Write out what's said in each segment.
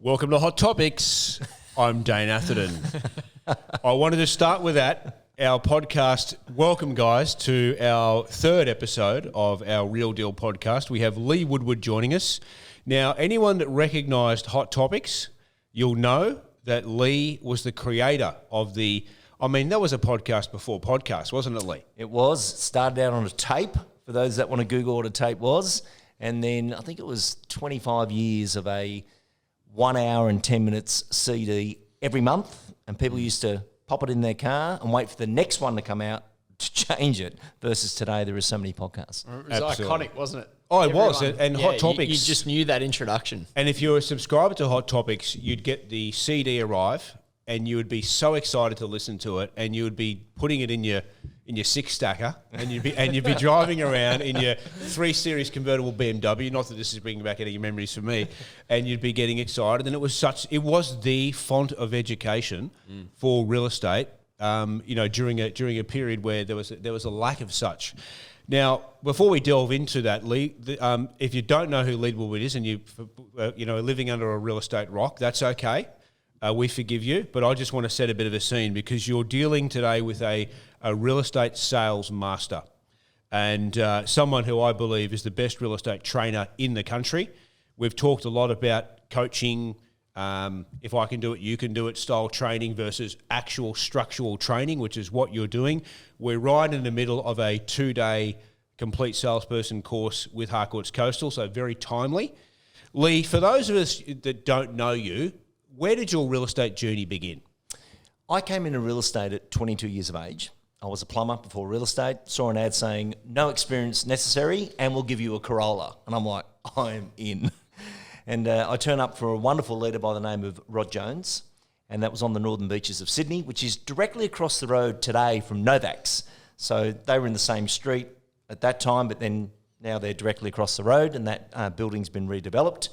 Welcome to Hot Topics. I'm Dane Atherton. I wanted to start with that. Our podcast, welcome guys to our third episode of our Real Deal podcast. We have Lee Woodward joining us. Now, anyone that recognised Hot Topics, you'll know that Lee was the creator of that was a podcast before podcast, wasn't it, Lee? It was. It started out on a tape, for those that want to Google what a tape was. And then I think it was 25 years of a 1 hour and 10 minutes CD every month. And people used to pop it in their car and wait for the next one to come out to change it. Versus today, there are so many podcasts. It was iconic, wasn't it? Oh, it was. And Hot Topics. You just knew that introduction. And if you're a subscriber to Hot Topics, you'd get the CD arrive and you would be so excited to listen to it, and you would be putting it in your six stacker, and you'd be driving around in your 3 Series convertible BMW. Not that this is bringing back any memories for me, and you'd be getting excited. And it was the font of education for real estate. During a period where there was a lack of such. Now, before we delve into that, Lee, if you don't know who Lee Woodward is, and you are living under a real estate rock, that's okay. We forgive you, but I just want to set a bit of a scene because you're dealing today with a real estate sales master and someone who I believe is the best real estate trainer in the country. We've talked a lot about coaching, if I can do it, you can do it, style training versus actual structural training, which is what you're doing. We're right in the middle of a 2-day complete salesperson course with Harcourt's Coastal, so very timely. Lee, for those of us that don't know you, where did your real estate journey begin? I came into real estate at 22 years of age. I was a plumber before real estate, saw an ad saying, no experience necessary, and we'll give you a Corolla. And I'm like, I'm in. And I turn up for a wonderful leader by the name of Rod Jones, and that was on the northern beaches of Sydney, which is directly across the road today from Novak's. So they were in the same street at that time, but then now they're directly across the road, and that building's been redeveloped.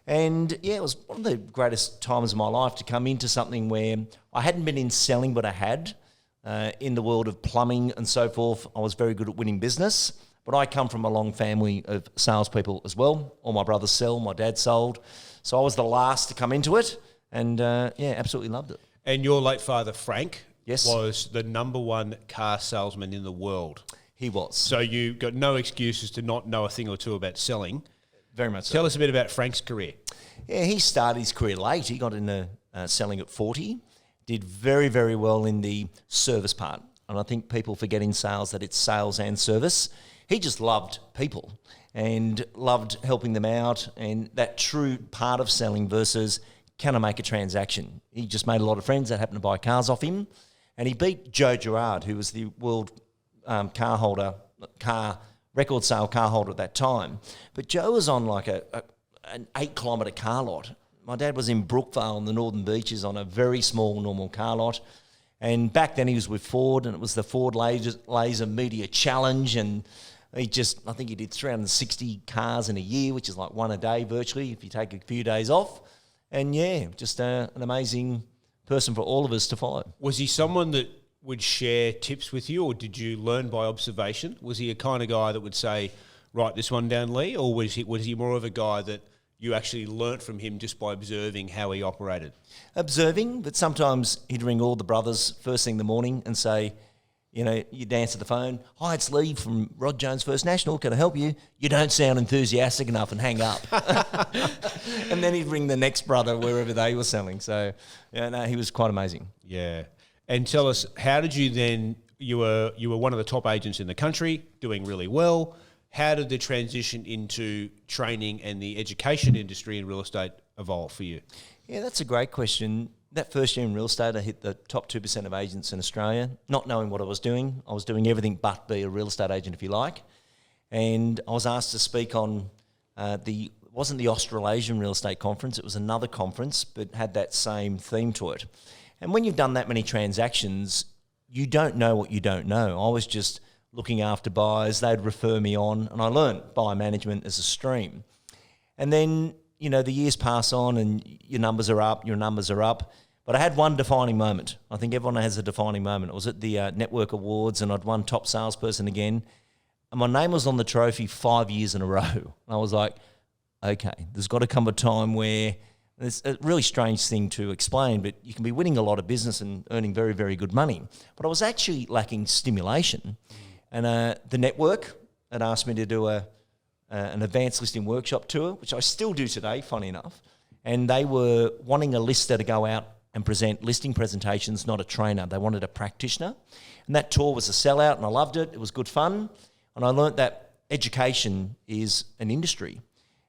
And yeah, it was one of the greatest times of my life to come into something where I hadn't been in selling, but I had in the world of plumbing and so forth. I was very good at winning business, but I come from a long family of salespeople as well. All my brothers sell, my dad sold. So I was the last to come into it and absolutely loved it. And your late father, Frank, yes, was the number one car salesman in the world. He was. So you got no excuses to not know a thing or two about selling. Very much so. Tell us a bit about Frank's career. Yeah, he started his career late. He got into selling at 40, did very, very well in the service part. And I think people forget in sales that it's sales and service. He just loved people and loved helping them out, and that true part of selling versus can I make a transaction. He just made a lot of friends that happened to buy cars off him. And he beat Joe Gerard, who was the world record sale car holder at that time. But Joe was on like an 8-kilometre car lot. My dad was in Brookvale on the Northern Beaches on a very small normal car lot. And back then he was with Ford, and it was the Ford Laser Media Challenge. And I think he did 360 cars in a year, which is like one a day virtually if you take a few days off. And yeah, just an amazing person for all of us to follow. Was he someone that would share tips with you, or did you learn by observation? Was he a kind of guy that would say, write this one down, Lee? Or was he more of a guy that you actually learnt from him just by observing how he operated? Observing, but sometimes he'd ring all the brothers first thing in the morning and say, you'd answer the phone, hi, it's Lee from Rod Jones First National, can I help you? You don't sound enthusiastic enough, and hang up. And then he'd ring the next brother wherever they were selling. So, he was quite amazing. Yeah. And tell us, how did you then, you were one of the top agents in the country, doing really well. How did the transition into training and the education industry in real estate evolve for you? Yeah, that's a great question. That first year in real estate, I hit the top 2% of agents in Australia, not knowing what I was doing. I was doing everything but be a real estate agent, if you like. And I was asked to speak on it wasn't the Australasian Real Estate Conference, it was another conference, but had that same theme to it. And when you've done that many transactions, you don't know what you don't know. I was just looking after buyers. They'd refer me on, and I learned buyer management as a stream. And then, the years pass on and your numbers are up. But I had one defining moment. I think everyone has a defining moment. It was at the Network Awards, and I'd won top salesperson again. And my name was on the trophy 5 years in a row. And I was like, okay, there's got to come a time where It's a really strange thing to explain, but you can be winning a lot of business and earning very, very good money. But I was actually lacking stimulation. And the network had asked me to do an advanced listing workshop tour, which I still do today, funny enough. And they were wanting a lister to go out and present listing presentations, not a trainer. They wanted a practitioner. And that tour was a sellout, and I loved it. It was good fun. And I learnt that education is an industry.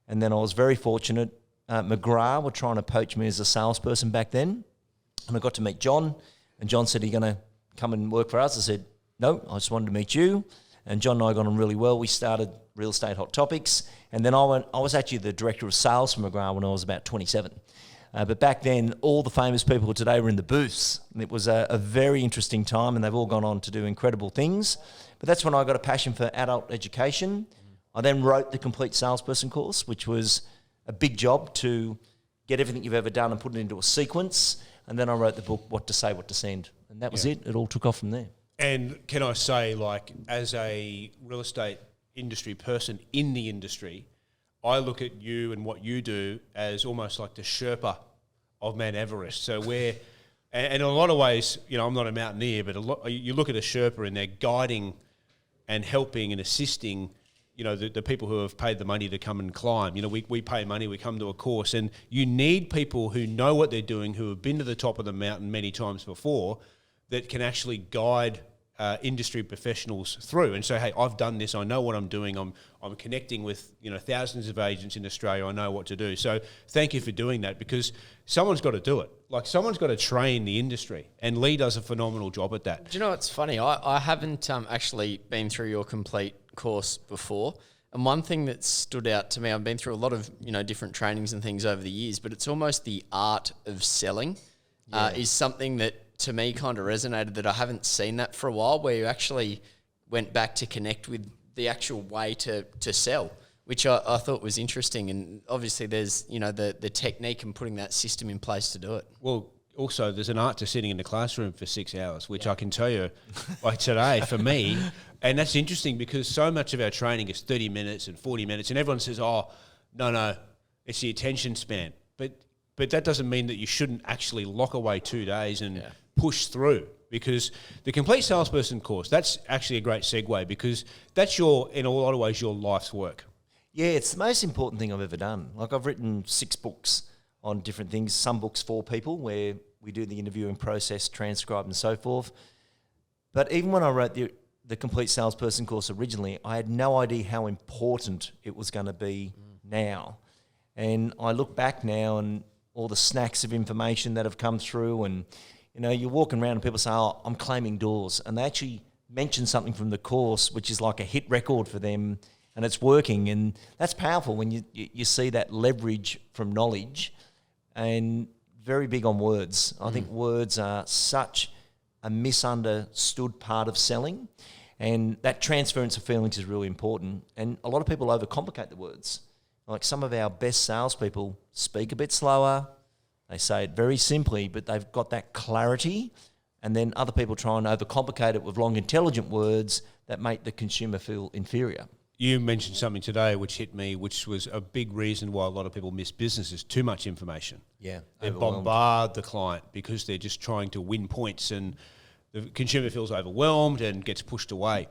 And then I was very fortunate. McGrath were trying to poach me as a salesperson back then. And I got to meet John. And John said, "Are you going to come and work for us?" I said, "No, I just wanted to meet you." And John and I got on really well. We started Real Estate Hot Topics. And then I was actually the director of sales for McGrath when I was about 27. But back then, all the famous people today were in the booths. And it was a very interesting time, and they've all gone on to do incredible things. But that's when I got a passion for adult education. I then wrote the Complete Salesperson course, which was a big job to get everything you've ever done and put it into a sequence. And then I wrote the book, What to Say, What to Send. And that was it. It all took off from there. And can I say, like, as a real estate industry person in the industry, I look at you and what you do as almost like the Sherpa of Mount Everest. So and in a lot of ways, you know, I'm not a mountaineer, but you look at a Sherpa and they're guiding and helping and assisting, you know, the people who have paid the money to come and climb. You know, we pay money, we come to a course, and you need people who know what they're doing, who have been to the top of the mountain many times before, that can actually guide industry professionals through and say, "Hey, I've done this. I know what I'm doing. I'm connecting with, you know, thousands of agents in Australia. I know what to do." So thank you for doing that, because someone's got to do it. Like, someone's got to train the industry, and Lee does a phenomenal job at that. Do you know what's funny? I haven't actually been through your complete course before. And one thing that stood out to me, I've been through a lot of, you know, different trainings and things over the years, but it's almost the art of selling is something that to me kind of resonated, that I haven't seen that for a while, where you actually went back to connect with the actual way to sell, which I thought was interesting. And obviously there's, you know, the technique and putting that system in place to do it. Well, also there's an art to sitting in the classroom for 6 hours, which I can tell you, like today for me, and that's interesting because so much of our training is 30 minutes and 40 minutes, and everyone says, "Oh, no, it's the attention span." But that doesn't mean that you shouldn't actually lock away 2 days and push through, because the Complete Salesperson course, that's actually a great segue, because that's in a lot of ways, your life's work. Yeah, it's the most important thing I've ever done. Like, I've written 6 books on different things, some books for people where we do the interviewing process, transcribe and so forth. But even when I wrote the Complete Salesperson course originally, I had no idea how important it was going to be now. And I look back now and all the snacks of information that have come through, and, you know, you're walking around and people say, "Oh, I'm claiming doors." And they actually mention something from the course, which is like a hit record for them, and it's working. And that's powerful when you see that leverage from knowledge, and very big on words. I think words are such a misunderstood part of selling, and that transference of feelings is really important. And a lot of people overcomplicate the words. Like, some of our best salespeople speak a bit slower, they say it very simply, but they've got that clarity, and then other people try and overcomplicate it with long, intelligent words that make the consumer feel inferior. You mentioned something today which hit me, which was a big reason why a lot of people miss business, is too much information. Yeah, They bombard the client because they're just trying to win points, and the consumer feels overwhelmed and gets pushed away.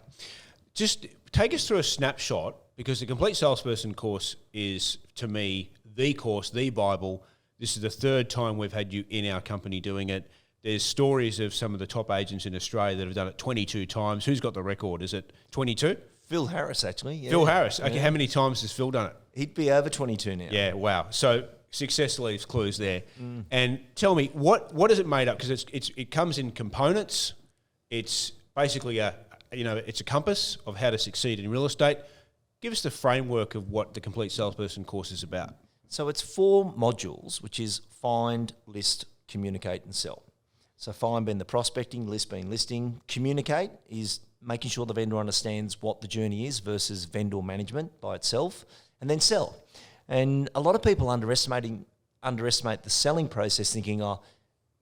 Just take us through a snapshot, because the Complete Salesperson course is, to me, the course, the Bible. This is the 3rd time we've had you in our company doing it. There's stories of some of the top agents in Australia that have done it 22 times. Who's got the record? Is it 22? Phil Harris, actually. Yeah. Phil Harris. Okay, how many times has Phil done it? He'd be over 22 now. Yeah, wow. So success leaves clues there. And tell me, what is it made up? Because it comes in components. It's basically it's a compass of how to succeed in real estate. Give us the framework of what the Complete Salesperson course is about. So it's 4 modules, which is find, list, communicate and sell. So find being the prospecting, list being listing. Communicate is making sure the vendor understands what the journey is versus vendor management by itself, and then sell. And a lot of people underestimate the selling process, thinking, "Oh,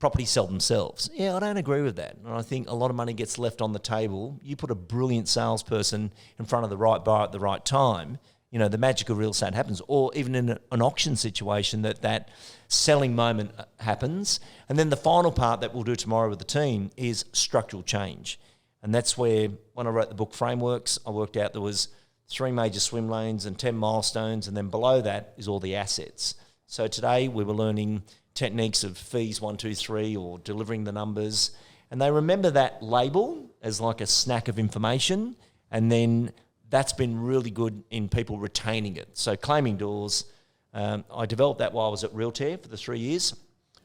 properties sell themselves." Yeah, I don't agree with that. And I think a lot of money gets left on the table. You put a brilliant salesperson in front of the right buyer at the right time, the magic of real estate happens, or even in an auction situation that selling moment happens. And then the final part that we'll do tomorrow with the team is structural change. And that's where, when I wrote the book Frameworks, I worked out there was 3 major swim lanes and 10 milestones, and then below that is all the assets. So today we were learning techniques of fees 1, 2, 3, or delivering the numbers. And they remember that label as like a snack of information, and then that's been really good in people retaining it. So claiming doors, I developed that while I was at Realtair for the 3 years.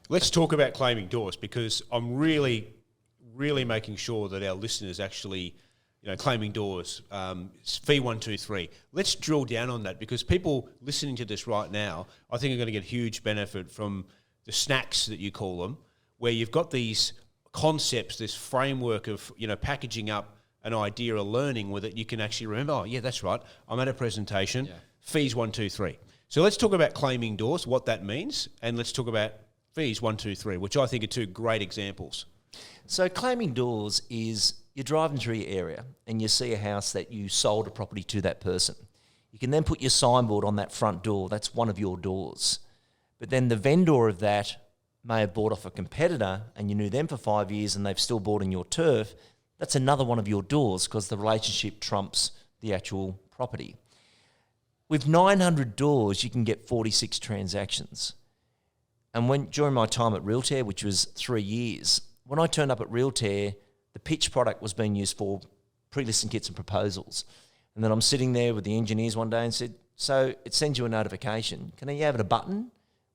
Let's talk about claiming doors, because I'm really making sure that our listeners actually, claiming doors, fee 1, 2, 3. Let's drill down on that, because people listening to this right now, I think, are going to get huge benefit from the snacks that you call them, where you've got these concepts, this framework of, packaging up an idea or learning with it. You can actually remember, oh yeah, that's right, I'm at a presentation, fees 1, 2, 3. So let's talk about claiming doors, what that means, and let's talk about fees 1, 2, 3, which I think are 2 great examples. So claiming doors is you're driving through your area and you see a house that you sold a property to that person. You can then put your signboard on that front door. That's one of your doors. But then the vendor of that may have bought off a competitor and you knew them for 5 years and they've still bought in your turf. That's another one of your doors, because the relationship trumps the actual property. With 900 doors, you can get 46 transactions. And during my time at Realtair, which was 3 years, when I turned up at Realtair, the pitch product was being used for pre-listing kits and proposals. And then I'm sitting there with the engineers one day and said, so it sends you a notification. Can you have it a button?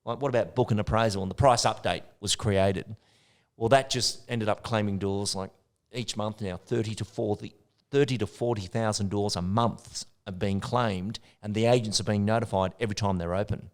Like, what about book an appraisal? And the price update was created. Well, that just ended up claiming doors. Like each month now, 30 to 40,000 doors a month are being claimed, and the agents are being notified every time they're open.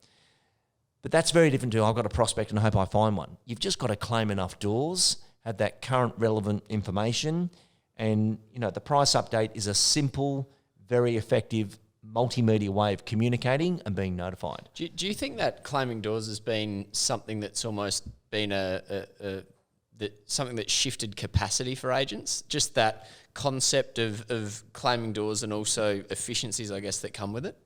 But that's very different to, I've got a prospect and I hope I find one. You've just got to claim enough doors, have that current relevant information, and the price update is a simple, very effective multimedia way of communicating and being notified. Do you think that claiming doors has been something that's almost been something that shifted capacity for agents? Just that concept of claiming doors and also efficiencies, I guess, that come with it?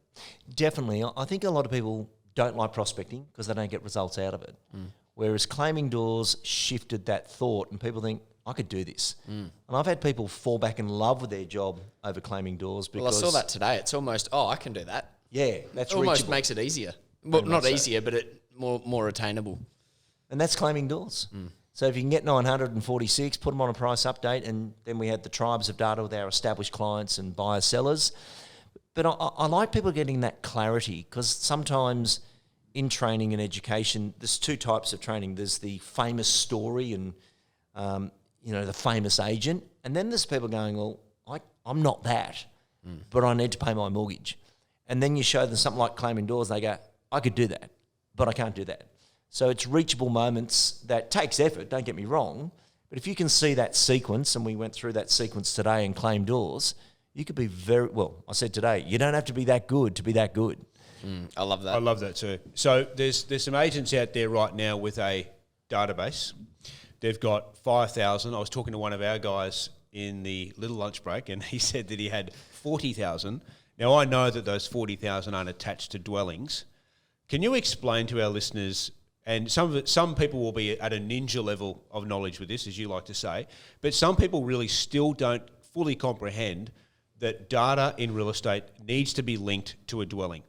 Definitely. I think a lot of people don't like prospecting because they don't get results out of it. Whereas claiming doors shifted that thought, and people think, I could do this. And I've had people fall back in love with their job over claiming doors because... Well, I saw that today. It's almost, I can do that. Yeah, that's almost reachable. Makes it easier. Well, not easier, but more attainable. And that's claiming doors. So if you can get 946, put them on a price update, and then we had the tribes of data with our established clients and buyers, sellers. But I like people getting that clarity, because sometimes in training and education, there's 2 types of training. There's the famous story and, the famous agent. And then there's people going, well, I'm not that, but I need to pay my mortgage. And then you show them something like claiming doors, they go, I could do that, but I can't do that. So it's reachable moments that takes effort, don't get me wrong, but if you can see that sequence, and we went through that sequence today in claim doors, you could be I said today, you don't have to be that good to be that good. I love that. I love that too. So there's some agents out there right now with a database. They've got 5,000. I was talking to one of our guys in the little lunch break, and he said that he had 40,000. Now, I know that those 40,000 aren't attached to dwellings. Can you explain to our listeners, and some people will be at a ninja level of knowledge with this, as you like to say, but some people really still don't fully comprehend that data in real estate needs to be linked to a dwelling.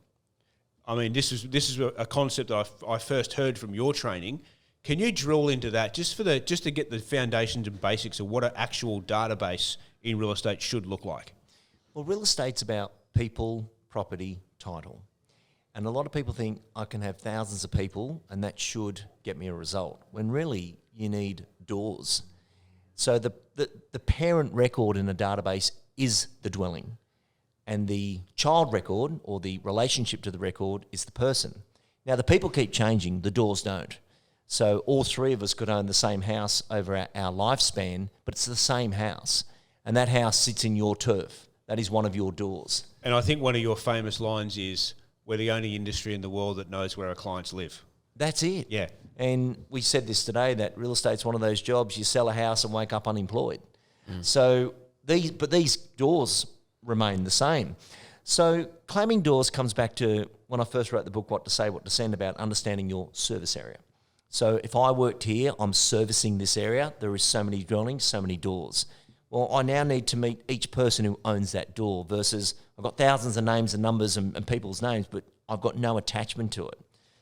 I mean, this is a concept that I first heard from your training. Can you drill into that just to get the foundations and basics of what an actual database in real estate should look like? Well, real estate's about people, property, title. And a lot of people think I can have thousands of people and that should get me a result, when really you need doors. So the parent record in a database is the dwelling, and the child record, or the relationship to the record, is the person. Now, the people keep changing, the doors don't. So all 3 of us could own the same house over our lifespan, but it's the same house. And that house sits in your turf. That is one of your doors. And I think one of your famous lines is, we're the only industry in the world that knows where our clients live. That's it. Yeah. And we said this today, that real estate's one of those jobs, you sell a house and wake up unemployed. So these doors remain the same. So claiming doors comes back to when I first wrote the book, What to Say, What to Send, about understanding your service area. So if I worked here, I'm servicing this area. There is so many dwellings, so many doors. Well, I now need to meet each person who owns that door versus I've got thousands of names and numbers and people's names, but I've got no attachment to it.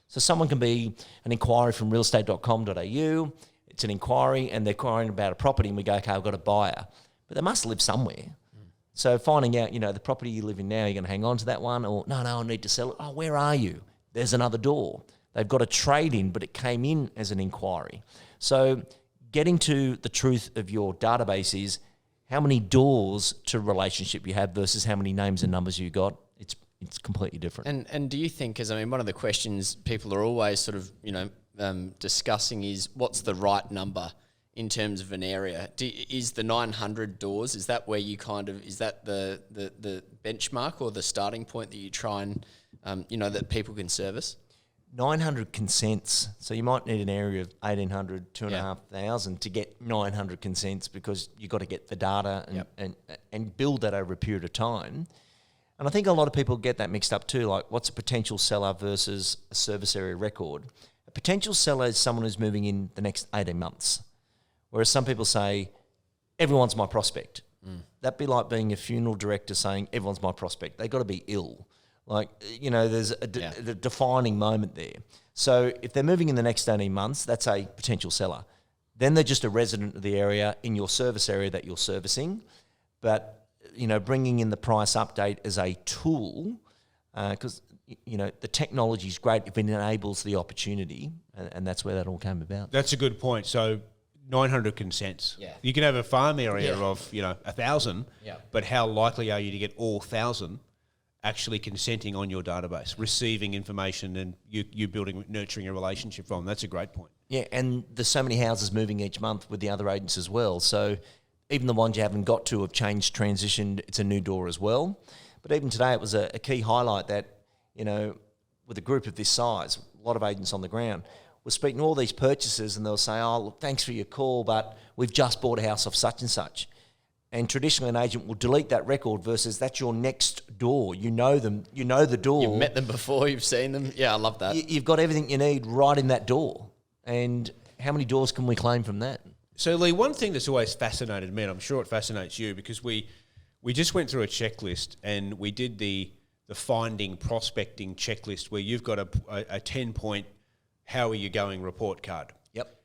So someone can be an inquiry from realestate.com.au. It's an inquiry and they're inquiring about a property and we go, okay, I've got a buyer. But they must live somewhere. So finding out, the property you live in now, you're going to hang on to that one, or no, I need to sell it. Oh, where are you? There's another door. They've got a trade in, but it came in as an inquiry. So getting to the truth of your database is how many doors to relationship you have versus how many names and numbers you got. It's completely different. And do you think, because one of the questions people are always sort of, discussing is what's the right number in terms of an area? Is the 900 doors, is that where you is that the benchmark or the starting point that you try and, that people can service? 900 consents. So you might need an area of 1,800, 2,500 to get 900 consents because you've got to get the data and build that over a period of time. And I think a lot of people get that mixed up too, like what's a potential seller versus a service area record. A potential seller is someone who's moving in the next 18 months. Whereas some people say, everyone's my prospect. That'd be like being a funeral director saying, everyone's my prospect. They've got to be ill. Like, there's a defining moment there. So if they're moving in the next 18 months, that's a potential seller. Then they're just a resident of the area in your service area that you're servicing. But, bringing in the price update as a tool, because, the technology is great if it enables the opportunity, and that's where that all came about. That's a good point. So 900 consents. Yeah. You can have a farm area of, 1,000, Yeah. but how likely are you to get all 1,000 actually consenting on your database, receiving information and you nurturing a relationship from? That's a great point. Yeah, and there's so many houses moving each month with the other agents as well. So even the ones you haven't got to have changed, transitioned, it's a new door as well. But even today it was a key highlight that, with a group of this size, a lot of agents on the ground, we're speaking to all these purchasers and they'll say, oh, look, thanks for your call, but we've just bought a house off such and such. And traditionally an agent will delete that record versus that's your next door. You know them, you know the door. You've met them before, you've seen them. Yeah, I love that. You've got everything you need right in that door. And how many doors can we claim from that? So, Lee, one thing that's always fascinated me, and I'm sure it fascinates you, because we just went through a checklist and we did the finding prospecting checklist where you've got a 10-point how are you going report card. Yep.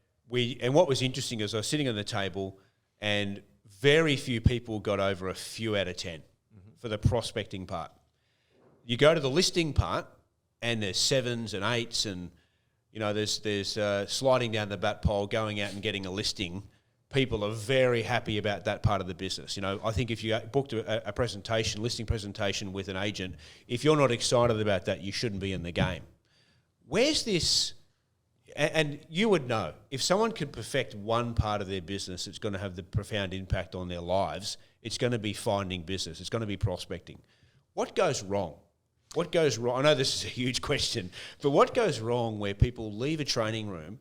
And what was interesting is I was sitting on the table and very few people got over a few out of 10 for the prospecting part. You go to the listing part and there's 7s and 8s and, there's sliding down the bat pole, going out and getting a listing. People are very happy about that part of the business. I think if you booked a presentation, listing presentation with an agent, if you're not excited about that, you shouldn't be in the game. Where's this? And you would know, if someone could perfect one part of their business that's going to have the profound impact on their lives, it's going to be finding business. It's going to be prospecting. What goes wrong? What goes wrong? I know this is a huge question, but what goes wrong where people leave a training room,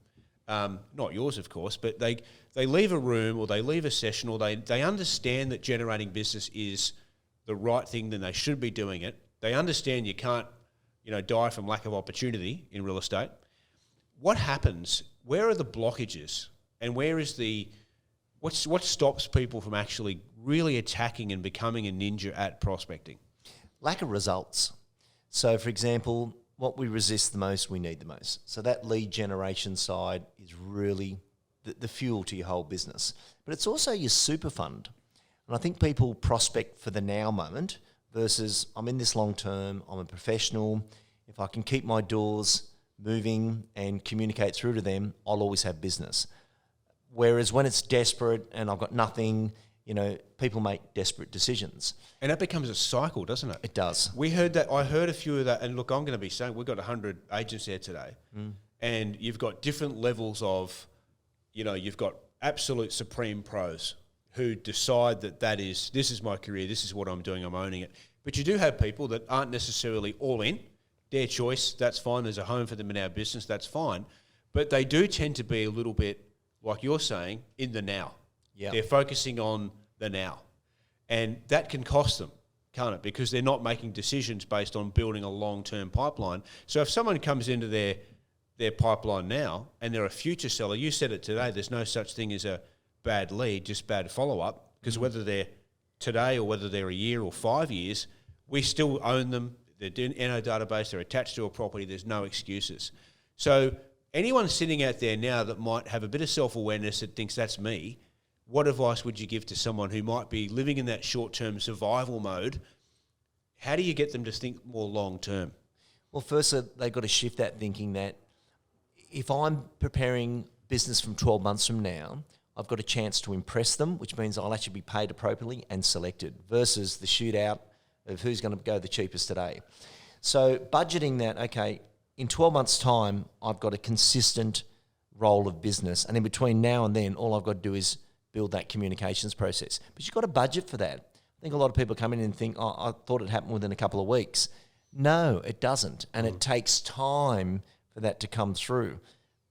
not yours, of course, but they leave a room or they leave a session or they understand that generating business is the right thing, then they should be doing it. They understand you can't, die from lack of opportunity in real estate. What happens? Where are the blockages? And where is what stops people from actually really attacking and becoming a ninja at prospecting? Lack of results. So, for example, what we resist the most, we need the most. So that lead generation side is really the fuel to your whole business. But it's also your super fund. And I think people prospect for the now moment versus I'm in this long term, I'm a professional. If I can keep my doors moving and communicate through to them, I'll always have business. Whereas when it's desperate and I've got nothing, people make desperate decisions. And that becomes a cycle, doesn't it? It does. We heard that. I heard a few of that. And look, I'm going to be saying we've got 100 agents there today. And you've got different levels of, you've got absolute supreme pros who decide this is my career, this is what I'm doing, I'm owning it. But you do have people that aren't necessarily all in. Their choice, that's fine. There's a home for them in our business, that's fine. But they do tend to be a little bit, like you're saying, in the now. Yep. They're focusing on the now. And that can cost them can't it? Because they're not making decisions based on building a long-term pipeline. So if someone comes into their pipeline now and they're a future seller, you said it today, there's no such thing as a bad lead, just bad follow-up, because whether they're today or whether they're a year or 5 years, we still own them. They're in our database, they're attached to a property, there's no excuses. So anyone sitting out there now that might have a bit of self-awareness that thinks that's me, what advice would you give to someone who might be living in that short-term survival mode? How do you get them to think more long-term? Well, firstly, they've got to shift that thinking that if I'm preparing business from 12 months from now, I've got a chance to impress them, which means I'll actually be paid appropriately and selected, versus the shootout of who's going to go the cheapest today. So budgeting that, okay, in 12 months' time, I've got a consistent role of business. And in between now and then, all I've got to do is build that communications process. But you've got to budget for that. I think a lot of people come in and think, oh, I thought it happened within a couple of weeks. No, it doesn't. And it takes time for that to come through.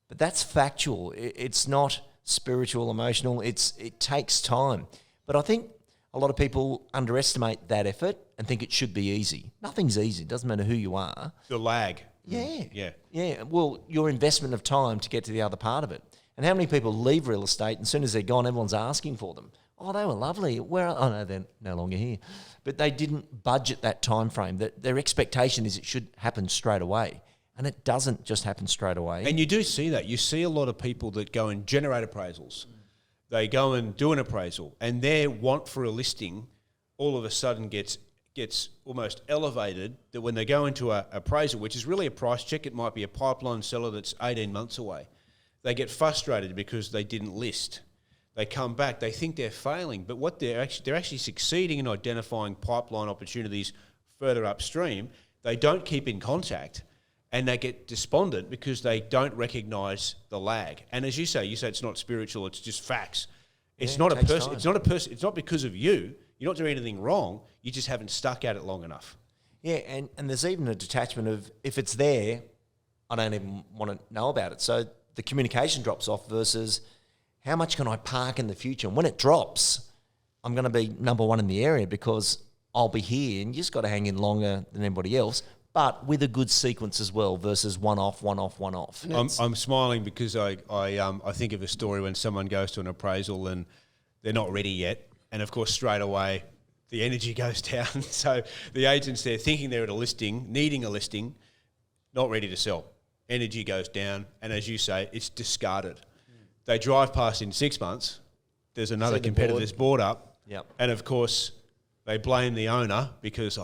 But that's factual. It's not spiritual, emotional. It takes time. But I think a lot of people underestimate that effort and think it should be easy. Nothing's easy. It doesn't matter who you are. The lag. Yeah. Well, your investment of time to get to the other part of it. And how many people leave real estate and as soon as they're gone, everyone's asking for them. Oh, they were lovely. Oh, no, they're no longer here. But they didn't budget that time frame. That their expectation is it should happen straight away. And it doesn't just happen straight away. And you do see that. You see a lot of people that go and generate appraisals. They go and do an appraisal, and their want for a listing all of a sudden gets almost elevated, that when they go into a appraisal, which is really a price check, it might be a pipeline seller that's 18 months away. They get frustrated because they didn't list. They come back, they think they're failing, but what they're actually succeeding in identifying pipeline opportunities further upstream. They don't keep in contact, and they get despondent because they don't recognise the lag. And as you say it's not spiritual; it's just facts. It's not a person. It's not a person. It's not because of you. You're not doing anything wrong. You just haven't stuck at it long enough. Yeah, and there's even a detachment of if it's there, I don't even want to know about it. So the communication drops off versus how much can I park in the future? And when it drops, I'm going to be number one in the area because I'll be here, and you just got to hang in longer than anybody else, but with a good sequence as well versus one off. I'm smiling because I think of a story when someone goes to an appraisal and they're not ready yet, and of course straight away the energy goes down. So the agent's there thinking they're at a listing, needing a listing, not ready to sell. Energy goes down, and as you say, it's discarded. They drive past in 6 months, there's another competitor's board up, and of course they blame the owner because,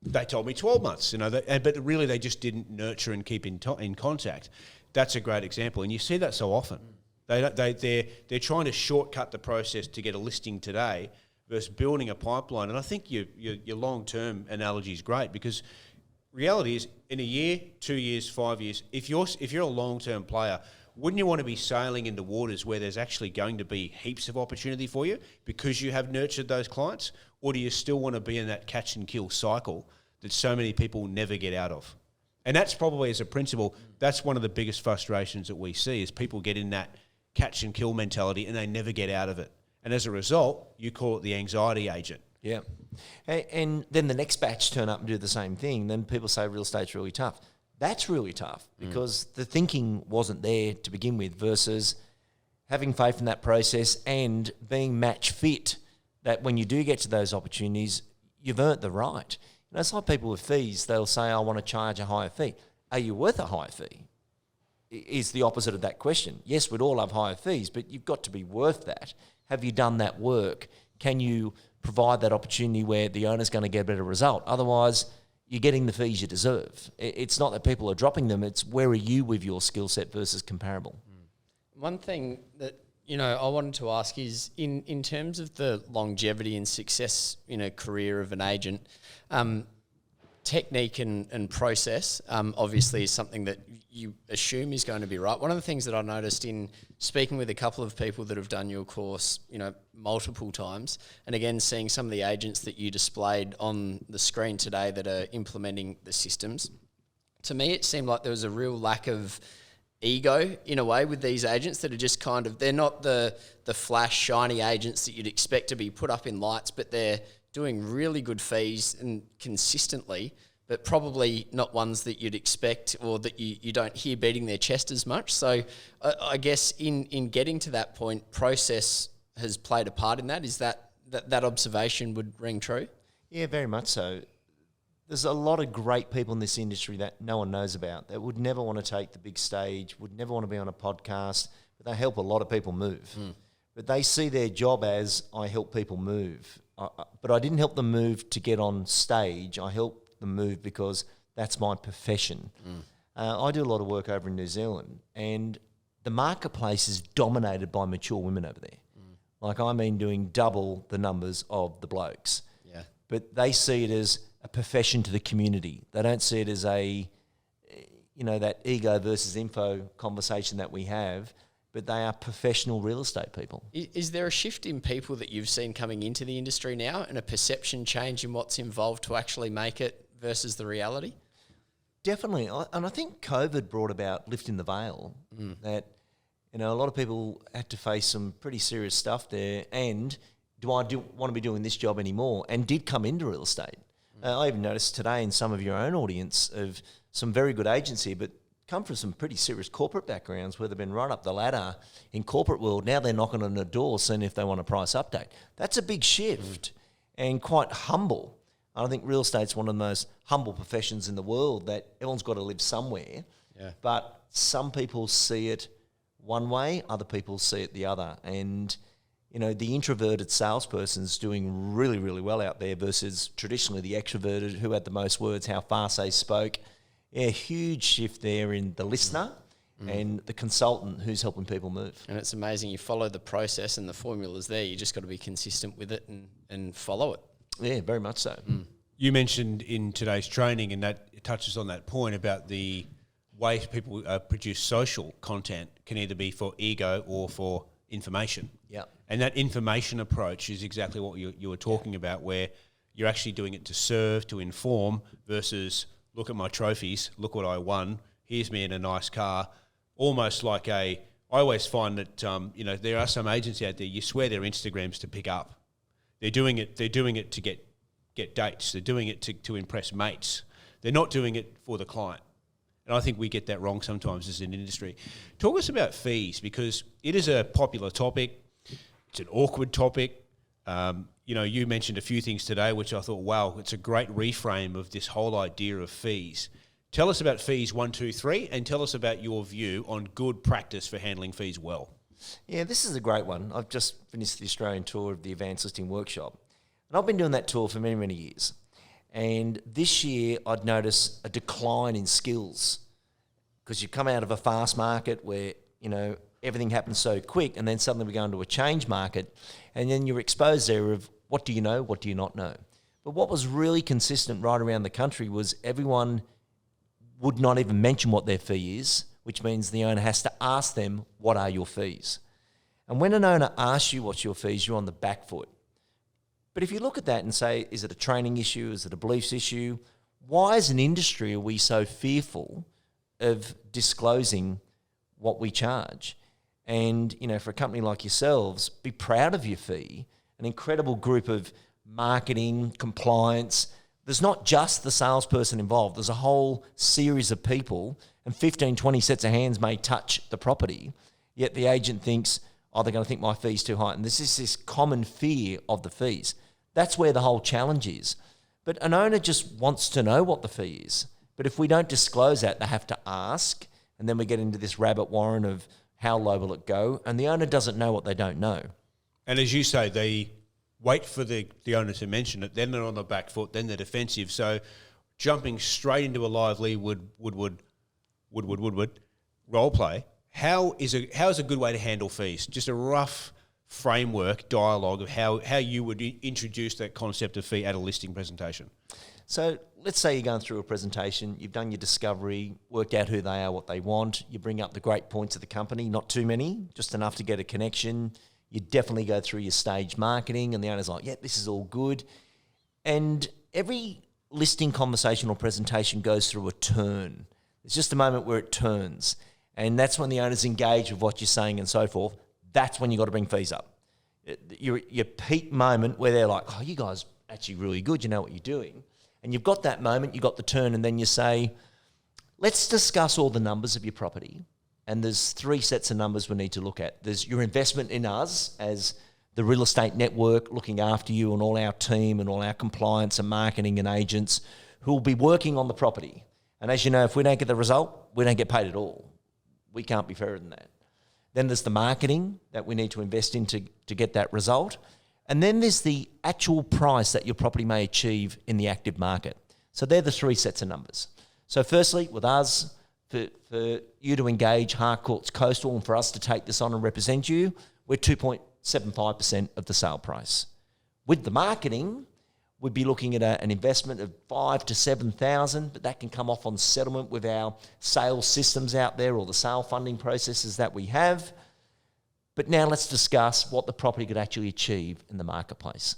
they told me 12 months, but really they just didn't nurture and keep in contact. That's a great example, and you see that so often. They're trying to shortcut the process to get a listing today versus building a pipeline. And I think your long-term analogy is great because reality is in a year, 2 years, 5 years, if you're a long-term player, wouldn't you want to be sailing into waters where there's actually going to be heaps of opportunity for you because you have nurtured those clients? Or do you still want to be in that catch and kill cycle that so many people never get out of? And that's probably, as a principle, that's one of the biggest frustrations that we see is people get in that catch and kill mentality and they never get out of it. And as a result, you call it the anxiety agent. Yeah. And then the next batch turn up and do the same thing. Then people say real estate's really tough. That's really tough because the thinking wasn't there to begin with versus having faith in that process and being match fit that when you do get to those opportunities, you've earned the right. It's like people with fees. They'll say, I want to charge a higher fee. Are you worth a higher fee? Is the opposite of that question. Yes, we'd all have higher fees, but you've got to be worth that. Have you done that work? Can you provide that opportunity where the owner's going to get a better result? Otherwise, you're getting the fees you deserve. It's not that people are dropping them. It's where are you with your skill set versus comparable. One thing that I wanted to ask is in terms of the longevity and success in a career of an agent, technique and process obviously is something that you assume is going to be right. One of the things that I noticed in speaking with a couple of people that have done your course, multiple times, and again, seeing some of the agents that you displayed on the screen today that are implementing the systems, to me it seemed like there was a real lack of ego in a way with these agents that are just they're not the flash shiny agents that you'd expect to be put up in lights, but they're doing really good fees and consistently, but probably not ones that you'd expect or that you don't hear beating their chest as much. So I guess in getting to that point, process has played a part in that. Is that observation would ring true? Yeah, very much so. There's a lot of great people in this industry that no one knows about that would never want to take the big stage, would never want to be on a podcast, but they help a lot of people move. But they see their job as, I help people move. But I didn't help them move to get on stage. I helped them move because that's my profession. I do a lot of work over in New Zealand, and the marketplace is dominated by mature women over there. Like, I mean, doing double the numbers of the blokes. Yeah. But they see it as a profession to the community. They don't see it as a, that ego versus info conversation that we have, but they are professional real estate people. Is there a shift in people that you've seen coming into the industry now, and a perception change in what's involved to actually make it versus the reality? Definitely. And I think COVID brought about lifting the veil, that, a lot of people had to face some pretty serious stuff there. And do I want to be doing this job anymore? And did come into real estate. I even noticed today in some of your own audience of some very good agency, but come from some pretty serious corporate backgrounds where they've been right up the ladder in corporate world. Now they're knocking on the door seeing if they want a price update. That's a big shift and quite humble. I think real estate's one of the most humble professions in the world, that everyone's got to live somewhere. Yeah. But some people see it one way, other people see it the other. And the introverted salesperson's doing really, really well out there versus traditionally the extroverted who had the most words, how fast they spoke. Yeah, huge shift there in the listener and the consultant who's helping people move. And it's amazing. You follow the process and the formula's there. You just got to be consistent with it and follow it. Yeah, very much so. You mentioned in today's training, and that it touches on that point about the way people produce social content can either be for ego or for information. Yeah. And that information approach is exactly what you were talking about, where you're actually doing it to serve, to inform, versus look at my trophies, look what I won, here's me in a nice car. Almost like I always find that, there are some agents out there, you swear their Instagrams to pick up. They're doing it to get dates. They're doing it to impress mates. They're not doing it for the client. And I think we get that wrong sometimes as an industry. Talk us about fees, because it is a popular topic. It's an awkward topic. You mentioned a few things today, which I thought, wow, it's a great reframe of this whole idea of fees. Tell us about fees 1, 2, 3, and tell us about your view on good practice for handling fees well. Yeah, this is a great one. I've just finished the Australian tour of the Advanced Listing Workshop, and I've been doing that tour for many, many years. And this year I'd notice a decline in skills, because you come out of a fast market where, everything happens so quick, and then suddenly we go into a change market, and then you're exposed there of what do you know, what do you not know. But what was really consistent right around the country was everyone would not even mention what their fee is, which means the owner has to ask them, what are your fees? And when an owner asks you what's your fees, you're on the back foot. But if you look at that and say, is it a training issue? Is it a beliefs issue? Why as an industry are we so fearful of disclosing what we charge? And, for a company like yourselves, be proud of your fee. An incredible group of marketing, compliance. There's not just the salesperson involved. There's a whole series of people, and 15, 20 sets of hands may touch the property. Yet the agent thinks, they're going to think my fee's too high. And this is this common fear of the fees. That's where the whole challenge is. But an owner just wants to know what the fee is. But if we don't disclose that, they have to ask. And then we get into this rabbit warren of how low will it go? And the owner doesn't know what they don't know. And as you say, they wait for the owner to mention it, then they're on the back foot, then they're defensive. So jumping straight into a live Lee Woodward role play, how is a good way to handle fees? Just a rough framework, dialogue of how you would introduce that concept of fee at a listing presentation. So let's say you're going through a presentation, you've done your discovery, worked out who they are, what they want, you bring up the great points of the company, not too many, just enough to get a connection. You definitely go through your staged marketing, and the owner's like, yeah, this is all good. And every listing conversation or presentation goes through a turn. It's just a moment where it turns. And that's when the owner's engaged with what you're saying and so forth. That's when you've got to bring fees up. Your peak moment where they're like, oh, you guys actually really good. You know what you're doing. And you've got that moment, you've got the turn, and then you say, let's discuss all the numbers of your property. And there's 3 sets of numbers we need to look at. There's your investment in us as the real estate network, looking after you and all our team and all our compliance and marketing and agents who will be working on the property. And as you know, if we don't get the result, we don't get paid at all. We can't be fairer than that. Then there's the marketing that we need to invest in to get that result. And then there's the actual price that your property may achieve in the active market. So they're the 3 sets of numbers. So firstly, with us, for you to engage Harcourt's Coastal and for us to take this on and represent you, we're 2.75% of the sale price. With the marketing, we'd be looking at an investment of $5,000 to $7,000, but that can come off on settlement with our sales systems out there or the sale funding processes that we have. But now let's discuss what the property could actually achieve in the marketplace.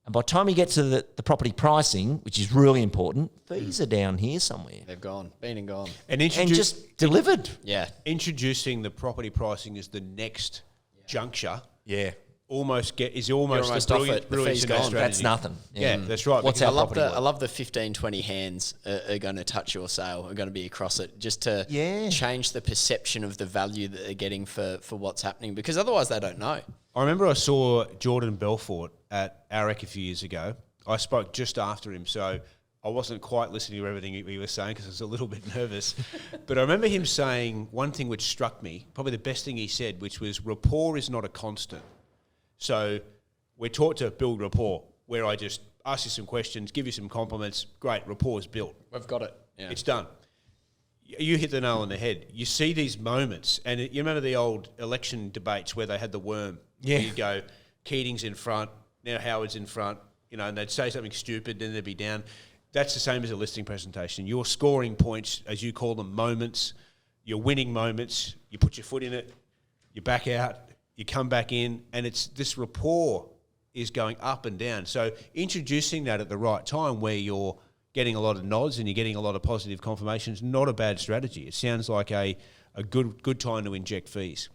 And by the time you get to the property pricing, which is really important, fees are down here somewhere. They've gone, been and gone. And just delivered. Yeah. Introducing the property pricing as the next juncture. Yeah. Is almost You're almost a off brilliant, it. The brilliant fee's strategy. gone. That's nothing. Yeah, that's right. What's because our I love the 15, 20 hands are going to touch your sale, are going to be across it, just to change the perception of the value that they're getting for what's happening, because otherwise they don't know. I remember I saw Jordan Belfort at AREC a few years ago. I spoke just after him, so I wasn't quite listening to everything he was saying because I was a little bit nervous. But I remember him saying one thing which struck me, probably the best thing he said, which was rapport is not a constant. So we're taught to build rapport, where I just ask you some questions, give you some compliments. Great, rapport is built. We've got it. Yeah. It's done. You hit the nail on the head. You see these moments, and you remember the old election debates where they had the worm. Yeah. You'd go, Keating's in front, now Howard's in front, and they'd say something stupid, then they'd be down. That's the same as a listing presentation. You're scoring points, as you call them, moments. You're winning moments. You put your foot in it, you back out, you come back in, and it's this rapport is going up and down. So introducing that at the right time where you're getting a lot of nods and you're getting a lot of positive confirmations, not a bad strategy. It sounds like a good time to inject fees.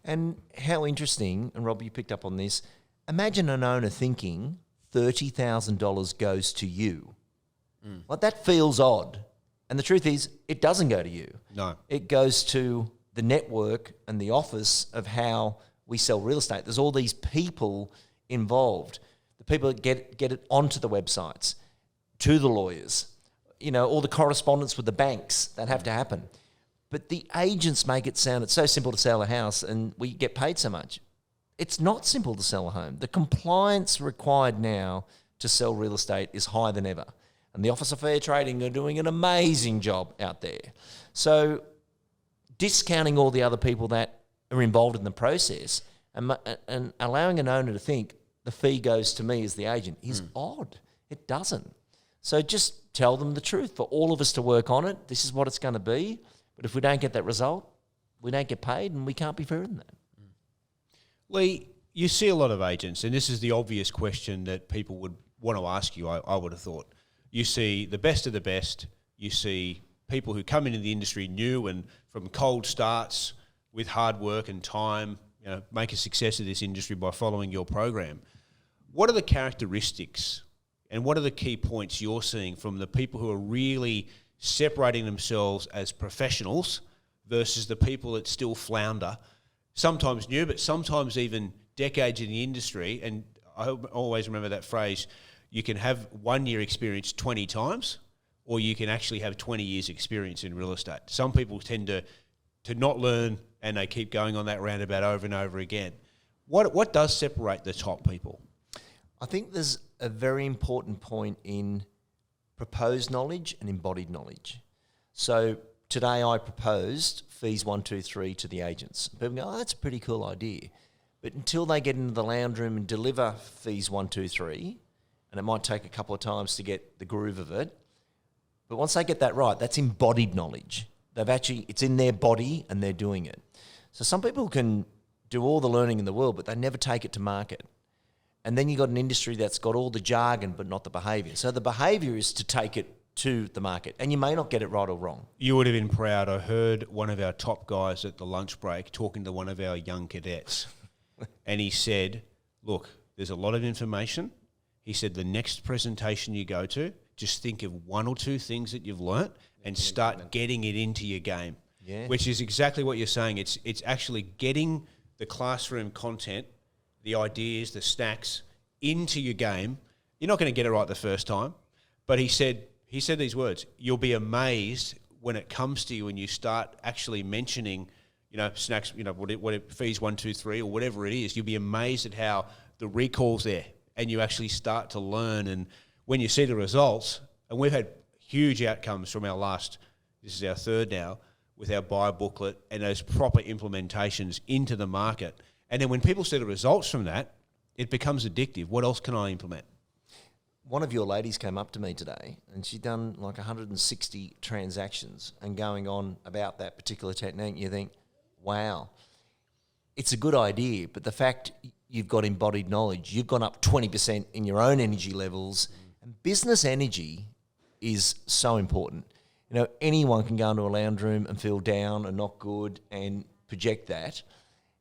And how interesting, and Rob, you picked up on this, imagine an owner thinking $30,000 goes to you. Like, that feels odd. And the truth is, it doesn't go to you. No. It goes to the network and the office of how we sell real estate. There's all these people involved. The people that get it onto the websites, to the lawyers, all the correspondence with the banks that have to happen. But the agents make it sound, it's so simple to sell a house and we get paid so much. It's not simple to sell a home. The compliance required now to sell real estate is higher than ever. And the Office of Fair Trading are doing an amazing job out there. So discounting all the other people that are involved in the process and allowing an owner to think the fee goes to me as the agent is odd. It doesn't. So just tell them the truth. For all of us to work on it, this is what it's going to be. But if we don't get that result, we don't get paid, and we can't be fairer than that. Lee, you see a lot of agents, and this is the obvious question that people would want to ask you, I would have thought. You see the best of the best. You see people who come into the industry new and from cold starts with hard work and time, make a success of this industry by following your program. What are the characteristics and what are the key points you're seeing from the people who are really separating themselves as professionals versus the people that still flounder, sometimes new, but sometimes even decades in the industry? And I always remember that phrase, you can have 1 year experience 20 times, or you can actually have 20 years experience in real estate. Some people tend to not learn and they keep going on that roundabout over and over again. What does separate the top people? I think there's a very important point in proposed knowledge and embodied knowledge. So today I proposed fees 1, 2, 3 to the agents. People go, that's a pretty cool idea. But until they get into the lounge room and deliver fees 1, 2, 3, and it might take a couple of times to get the groove of it, but once they get that right, that's embodied knowledge. It's in their body and they're doing it. So some people can do all the learning in the world, but they never take it to market. And then you've got an industry that's got all the jargon, but not the behaviour. So the behaviour is to take it to the market, and you may not get it right or wrong. You would have been proud. I heard one of our top guys at the lunch break talking to one of our young cadets, and he said, look, there's a lot of information. he said the next presentation you go to, just think of one or two things that you've learnt and start getting it into your game. Yeah. Which is exactly what you're saying. It's actually getting the classroom content, the ideas, the snacks into your game. You're not going to get it right the first time, but he said these words: you'll be amazed when it comes to you and you start actually mentioning, snacks, what fees 1, 2, 3 or whatever it is. You'll be amazed at how the recall's there, and you actually start to learn. And when you see the results, and we've had huge outcomes from this is our third now, with our buy booklet and those proper implementations into the market. And then when people see the results from that, it becomes addictive. What else can I implement? One of your ladies came up to me today and she'd done like 160 transactions and going on about that particular technique. You think, wow, it's a good idea, but the fact you've got embodied knowledge, you've gone up 20% in your own energy levels, and business energy is so important. Anyone can go into a lounge room and feel down and not good and project that.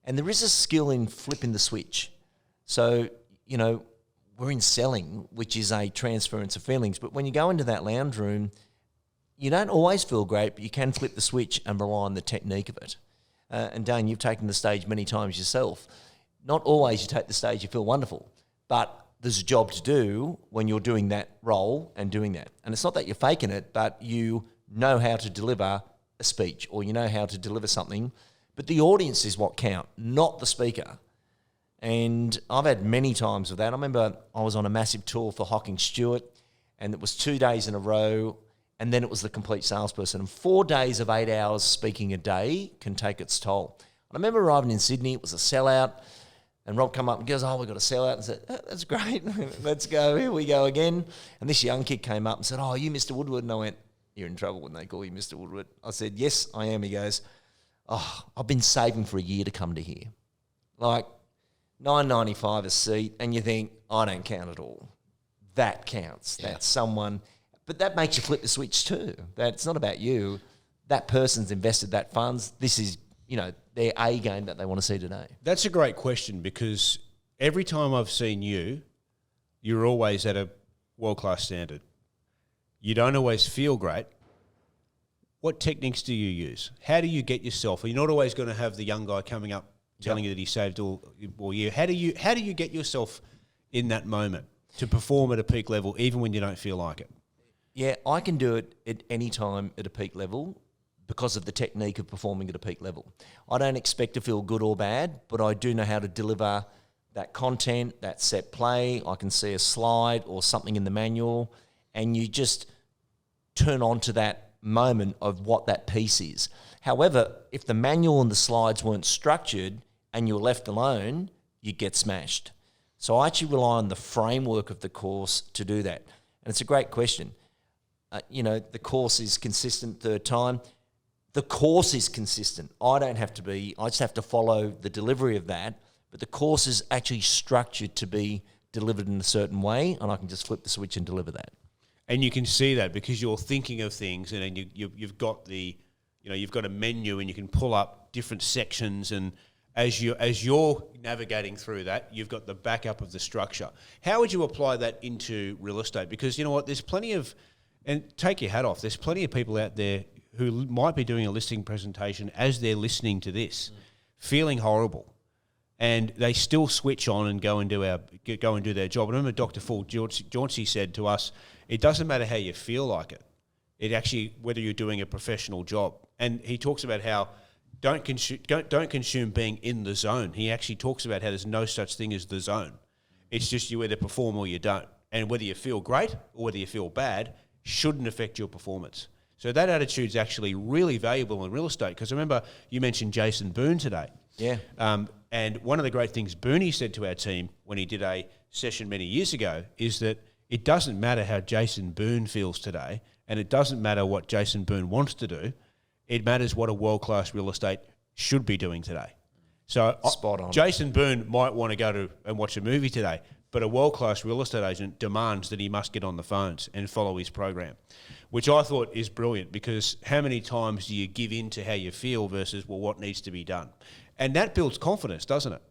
And there is a skill in flipping the switch. So, we're in selling, which is a transference of feelings. But when you go into that lounge room, you don't always feel great, but you can flip the switch and rely on the technique of it. And Dane, you've taken the stage many times yourself. Not always you take the stage, you feel wonderful. But there's a job to do when you're doing that role and doing that. And it's not that you're faking it, but you know how to deliver a speech or you know how to deliver something, but the audience is what count, not the speaker. And I've had many times with that. I remember I was on a massive tour for Hocking Stewart, and it was 2 days in a row, and then it was the complete salesperson. And 4 days of 8 hours speaking a day can take its toll. I remember arriving in Sydney, it was a sellout, and Rob come up and goes, we've got a sellout. And I said, that's great, let's go, here we go again. And this young kid came up and said, you Mr. Woodward? And I went, you're in trouble when they call you Mr. Woodward. I said, yes, I am. He goes, I've been saving for a year to come to here. Like $9.95 a seat, and you think, I don't count at all. That counts. Yeah. That's someone, but that makes you flip the switch too. That it's not about you. That person's invested that funds. This is, their A game that they want to see today. That's a great question, because every time I've seen you, you're always at a world-class standard. You don't always feel great. What techniques do you use? How do you get yourself? You're not always going to have the young guy coming up telling you that he saved all year. How do you get yourself in that moment to perform at a peak level, even when you don't feel like it? Yeah, I can do it at any time at a peak level because of the technique of performing at a peak level. I don't expect to feel good or bad, but I do know how to deliver that content, that set play. I can see a slide or something in the manual, and you just turn on to that moment of what that piece is. However, if the manual and the slides weren't structured and you're left alone, you get smashed. So I actually rely on the framework of the course to do that. And it's a great question. The course is consistent third time. The course is consistent. I just have to follow the delivery of that, but the course is actually structured to be delivered in a certain way, and I can just flip the switch and deliver that. And you can see that because you're thinking of things, and then you've got you've got a menu, and you can pull up different sections, and as you're navigating through that, you've got the backup of the structure. How would you apply that into real estate? Because you know what, there's plenty of, and take your hat off, there's plenty of people out there who might be doing a listing presentation as they're listening to this, feeling horrible, and they still switch on and go and do their job. I remember Dr. Paul Jauncey said to us, it doesn't matter how you feel like it. It actually, whether you're doing a professional job. And he talks about how don't consume being in the zone. He actually talks about how there's no such thing as the zone. It's just you either perform or you don't. And whether you feel great or whether you feel bad shouldn't affect your performance. So that attitude's actually really valuable in real estate, because remember you mentioned Jason Boone today. Yeah. And one of the great things Booney said to our team when he did a session many years ago is that it doesn't matter how Jason Boone feels today, and it doesn't matter what Jason Boone wants to do. It matters what a world-class real estate should be doing today. So spot on. Jason Boone might want to go and watch a movie today, but a world-class real estate agent demands that he must get on the phones and follow his program, which I thought is brilliant, because how many times do you give in to how you feel versus, what needs to be done? And that builds confidence, doesn't it?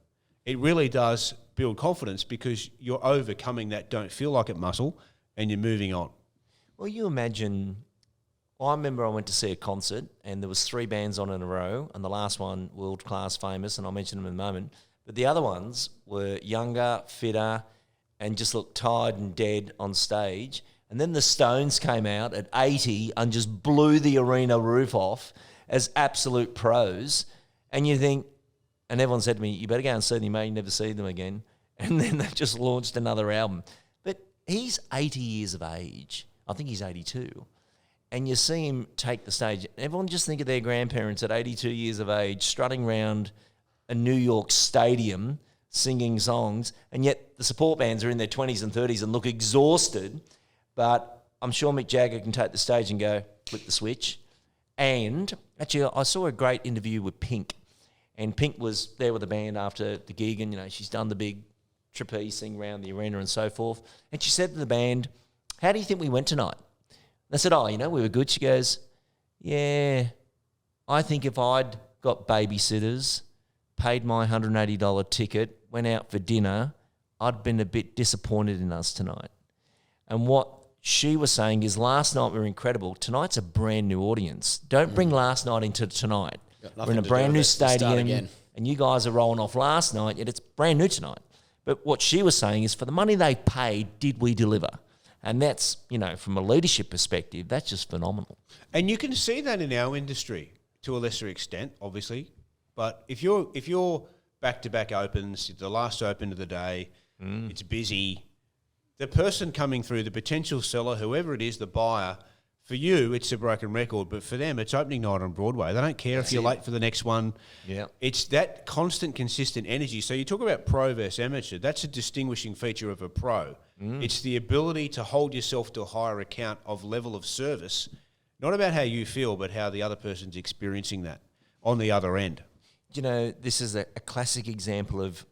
It really does build confidence because you're overcoming that don't feel like it muscle and you're moving on. Well, you imagine. Well, I remember I went to see a concert and there was 3 bands on in a row, and the last one, world class, famous, and I'll mention them in a moment. But the other ones were younger, fitter, and just looked tired and dead on stage. And then the Stones came out at 80 and just blew the arena roof off as absolute pros. And you think, and everyone said to me, you better go and see them, you may never see them again. And then they just launched another album. But he's 80 years of age. I think he's 82. And you see him take the stage. Everyone just think of their grandparents at 82 years of age strutting around a New York stadium singing songs, and yet the support bands are in their 20s and 30s and look exhausted. But I'm sure Mick Jagger can take the stage and go, flip the switch. And actually, I saw a great interview with Pink, and Pink was there with the band after the gig, and she's done the big trapeze thing around the arena and so forth. And she said to the band, "How do you think we went tonight?" They said, "Oh, we were good." She goes, "Yeah, I think if I'd got babysitters, paid my $180 ticket, went out for dinner, I'd been a bit disappointed in us tonight." And what she was saying is, last night we were incredible. Tonight's a brand new audience. Don't bring last night into tonight. We're in a brand new stadium, and you guys are rolling off last night, yet it's brand new tonight. But what she was saying is, for the money they paid, did we deliver? And that's, from a leadership perspective, that's just phenomenal. And you can see that in our industry to a lesser extent, obviously. But if you're back-to-back opens, the last open of the day, it's busy, the person coming through, the potential seller, whoever it is, the buyer, for you, it's a broken record, but for them, it's opening night on Broadway. They don't care if you're late for the next one. Yeah, it's that constant, consistent energy. So you talk about pro versus amateur. That's a distinguishing feature of a pro. It's the ability to hold yourself to a higher account of level of service, not about how you feel, but how the other person's experiencing that on the other end. This is a classic example of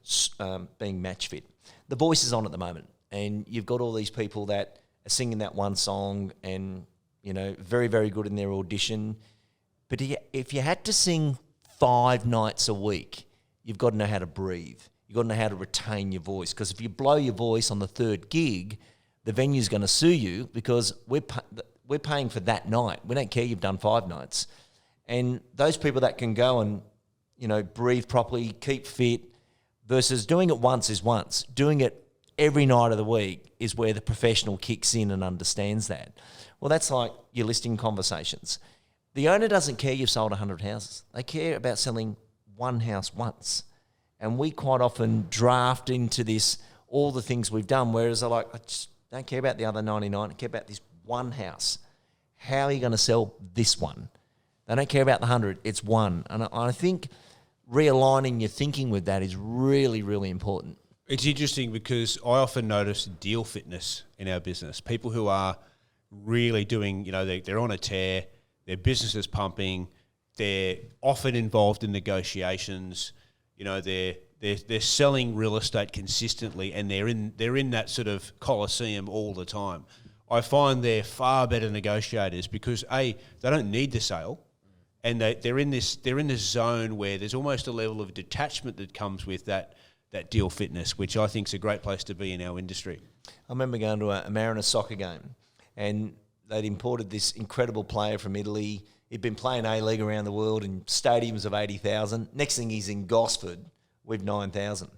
being match fit. The Voice is on at the moment, and you've got all these people that are singing that one song and, very, very good in their audition. But if you had to sing 5 nights a week, you've got to know how to breathe. You've got to know how to retain your voice. Because if you blow your voice on the 3rd gig, the venue's going to sue you because we're paying for that night. We don't care you've done 5 nights. And those people that can go and, breathe properly, keep fit, versus doing it once is once. Doing it every night of the week is where the professional kicks in and understands that. Well, that's like your listing conversations. The owner doesn't care you've sold 100 houses. They care about selling one house once. And we quite often draft into this all the things we've done, whereas I just don't care about the other 99. I care about this one house. How are you going to sell this one? They don't care about the 100. It's one. And I think realigning your thinking with that is really, really important. It's interesting because I often notice deal fitness in our business. People who are really doing, they're on a tear, their business is pumping, they're often involved in negotiations, they're selling real estate consistently, and they're in that sort of coliseum all the time. I find they're far better negotiators because they don't need the sale, and they're in this zone where there's almost a level of detachment that comes with that deal fitness, which I think is a great place to be in our industry. I remember going to a Mariners soccer game, and they'd imported this incredible player from Italy. He'd been playing A-League around the world in stadiums of 80,000. Next thing, he's in Gosford with 9,000.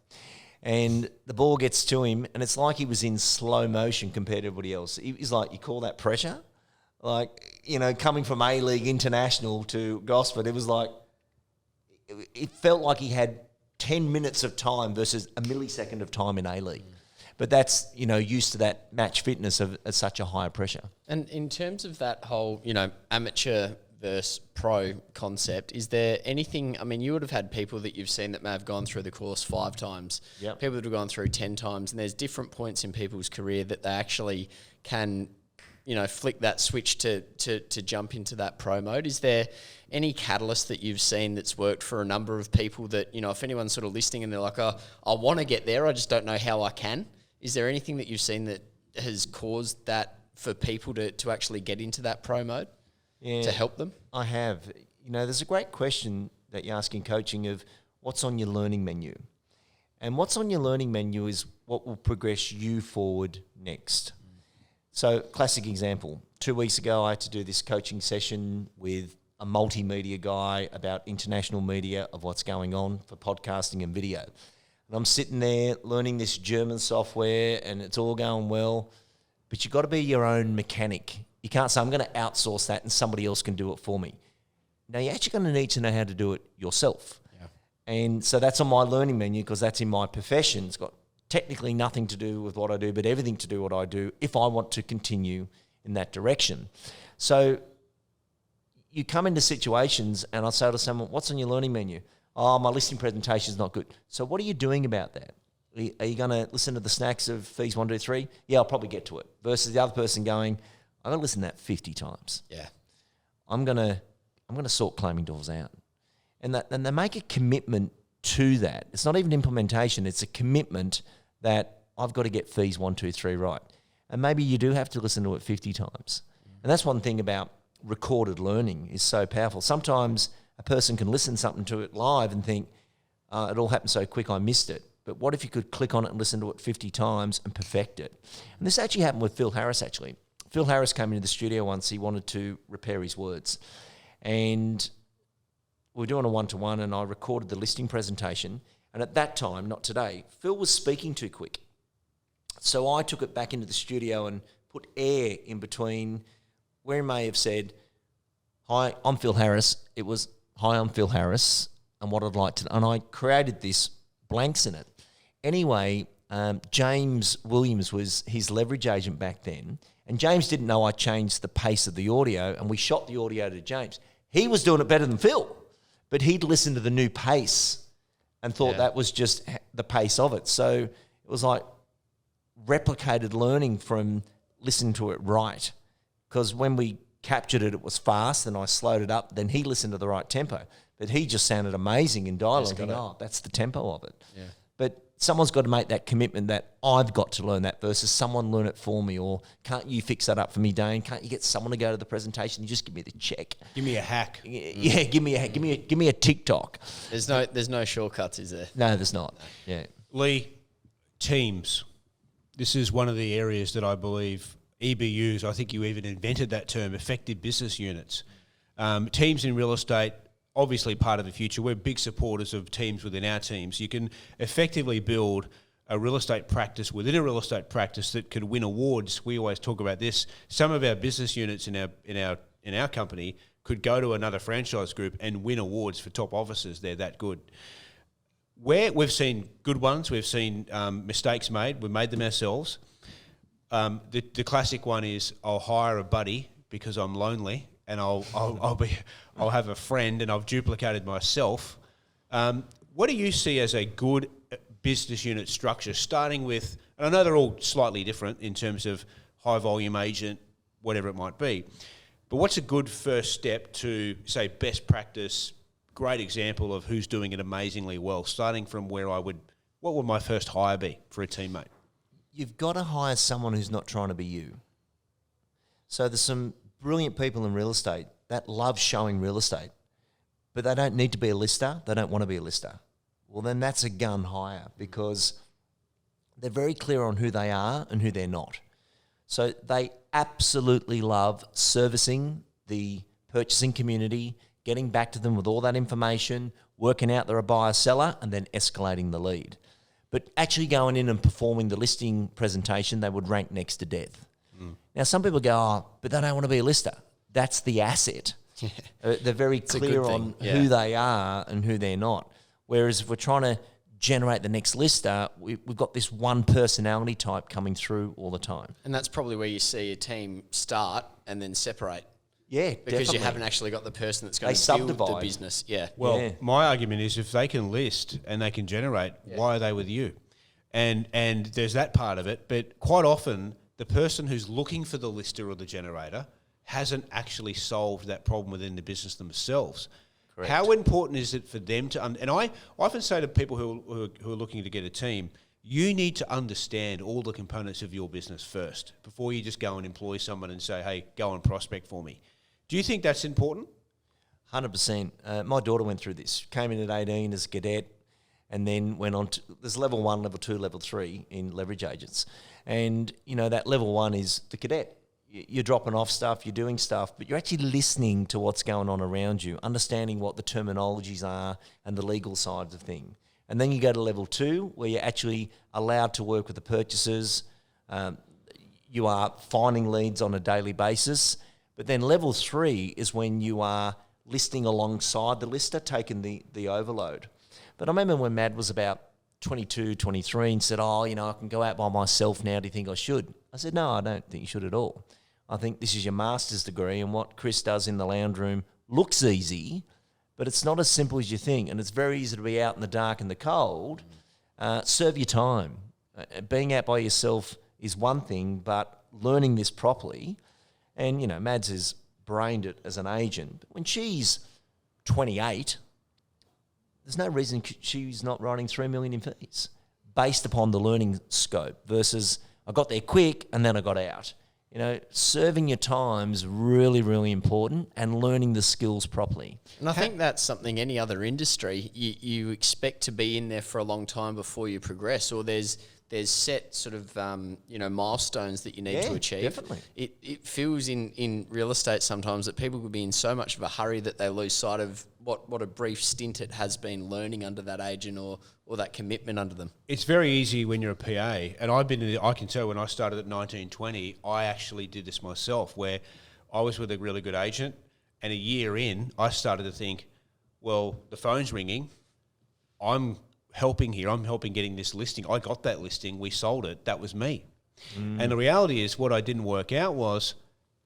And the ball gets to him, and it's like he was in slow motion compared to everybody else. He's like, you call that pressure? Like, coming from A-League International to Gosford, it was like, it felt like he had 10 minutes of time versus a millisecond of time in A-League. But that's, used to that match fitness of such a higher pressure. And in terms of that whole, amateur versus pro concept, is there anything, you would have had people that you've seen that may have gone through the course 5 times, people that have gone through 10 times, and there's different points in people's career that they actually can, flick that switch to jump into that pro mode. Is there any catalyst that you've seen that's worked for a number of people that, if anyone's sort of listening and they're like, oh, I want to get there, I just don't know how I can? Is there anything that you've seen that has caused that for people to actually get into that pro mode to help them? I have. There's a great question that you ask in coaching of what's on your learning menu. And what's on your learning menu is what will progress you forward next. So, classic example. 2 weeks ago, I had to do this coaching session with a multimedia guy about international media of what's going on for podcasting and video. And I'm sitting there learning this German software and it's all going well, but you've got to be your own mechanic. You can't say, I'm going to outsource that and somebody else can do it for me. Now, you're actually going to need to know how to do it yourself. And so that's on my learning menu because that's in my profession. It's got technically nothing to do with what I do, but everything to do with what I do if I want to continue in that direction. So you come into situations and I say to someone, what's on your learning menu? Oh, my listing presentation is not good. So what are you doing about that? Are you going to listen to the snacks of fees 1, 2, 3? Yeah, I'll probably get to it. Versus the other person going, I'm going to listen to that 50 times. Yeah. I'm going to sort claiming doors out. And they make a commitment to that. It's not even implementation. It's a commitment that I've got to get fees 1, 2, 3 right. And maybe you do have to listen to it 50 times. And that's one thing about recorded learning is so powerful. Sometimes a person can listen something to it live and think, it all happened so quick I missed it. But what if you could click on it and listen to it 50 times and perfect it? And this actually happened with Phil Harris, actually. Phil Harris came into the studio once. He wanted to repair his words. And we were doing a one-to-one and I recorded the listing presentation. And at that time, not today, Phil was speaking too quick. So I took it back into the studio and put air in between where he may have said, hi, I'm Phil Harris. It was, hi, I'm Phil Harris. And what I'd like to, and I created this blanks in it. Anyway, James Williams was his leverage agent back then. And James didn't know I changed the pace of the audio and we shot the audio to James. He was doing it better than Phil. But he'd listened to the new pace and thought that was just the pace of it. So it was like replicated learning from listening to it right. Because when we captured it, it was fast and I slowed it up. Then he listened to the right tempo. But he just sounded amazing in dialogue. Oh, that's the tempo of it. Yeah. But someone's got to make that commitment that I've got to learn that versus someone learn it for me, or can't you fix that up for me, Dane? Can't you get someone to go to the presentation? You just give me the check. Give me a hack. Yeah, give me a TikTok. There's no shortcuts, is there? No, there's not. Yeah. Lee, teams. This is one of the areas that I believe EBUs, I think you even invented that term, effective business units. Teams in real estate, obviously part of the future. We're big supporters of teams within our teams. You can effectively build a real estate practice within a real estate practice that could win awards. We always talk about this. Some of our business units in our company could go to another franchise group and win awards for top officers. They're that good. Where we've seen good ones, we've seen mistakes made. We've made them ourselves. The classic one is I'll hire a buddy because I'm lonely, and I'll have a friend, and I've duplicated myself. What do you see as a good business unit structure, starting with, and I know they're all slightly different in terms of high volume agent, whatever it might be, but what's a good first step to, say, best practice, great example of who's doing it amazingly well, starting from what would my first hire be for a teammate? You've got to hire someone who's not trying to be you. So there's some brilliant people in real estate that love showing real estate, but they don't need to be a lister. They don't want to be a lister. Well, then that's a gun hire because they're very clear on who they are and who they're not. So they absolutely love servicing the purchasing community, getting back to them with all that information, working out they're a buyer-seller, and then escalating the lead. But actually going in and performing the listing presentation, they would rank next to death. Now, some people go, but they don't want to be a lister. That's the asset. They're very clear on who they are and who they're not. Whereas if we're trying to generate the next lister, we've got this one personality type coming through all the time. And that's probably where you see a team start and then separate. Yeah, because definitely. you haven't actually got the person that's going to build subdivide the business. Yeah. Well, my argument is if they can list and they can generate, why are they with you? And there's that part of it. But quite often, the person who's looking for the lister or the generator hasn't actually solved that problem within the business themselves. Correct. How important is it for them to... and I often say to people who are looking to get a team, you need to understand all the components of your business first before you just go and employ someone and say, hey, go and prospect for me. Do you think that's important? 100%. My daughter went through this. Came in at 18 as a cadet, and then went on to, there's level 1, level 2, level 3 in leverage agents. And, that level 1 is the cadet. You're dropping off stuff, you're doing stuff, but you're actually listening to what's going on around you, understanding what the terminologies are and the legal sides of things. And then you go to level 2, where you're actually allowed to work with the purchasers. You are finding leads on a daily basis. But then level 3 is when you are listing alongside the lister, taking the overload. But I remember when Mad was about 22, 23 and said, I can go out by myself now. Do you think I should? I said, no, I don't think you should at all. I think this is your master's degree, and what Chris does in the lounge room looks easy, but it's not as simple as you think, and it's very easy to be out in the dark and the cold. Serve your time. Being out by yourself is one thing, but learning this properly, and, Mads has brained it as an agent. But when she's 28, there's no reason she's not writing 3 million in fees based upon the learning scope versus I got there quick and then I got out. Serving your time's really, really important, and learning the skills properly. And I think that's something any other industry, you expect to be in there for a long time before you progress, or there's set sort of milestones that you need to achieve. Definitely. It feels in real estate sometimes that people could be in so much of a hurry that they lose sight of what a brief stint it has been learning under that agent or that commitment under them. It's very easy when you're a PA, and I can tell when I started at 19, 20, I actually did this myself, where I was with a really good agent, and a year in, I started to think, well, the phone's ringing, I'm helping here, I'm helping getting this listing, I got that listing, we sold it, that was me. And the reality is what I didn't work out was,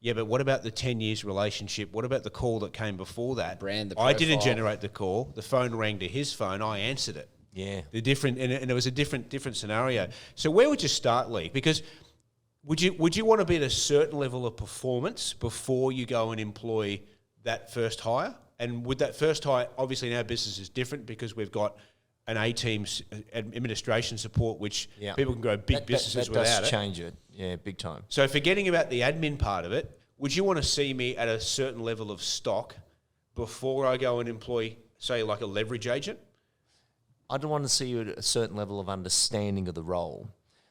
but what about the 10 years relationship? What about the call that came before that? Brand, the I profile. didn't generate the call. The phone rang to his phone. I answered it. Yeah. And it was a different scenario. So where would you start, Lee? Because would you want to be at a certain level of performance before you go and employ that first hire? And would that first hire, obviously in our business is different because we've got an A-team's administration support, which people can grow big businesses without it. That does change it, big time. So forgetting about the admin part of it, would you want to see me at a certain level of stock before I go and employ, say, like a leverage agent? I don't want to see you at a certain level of understanding of the role.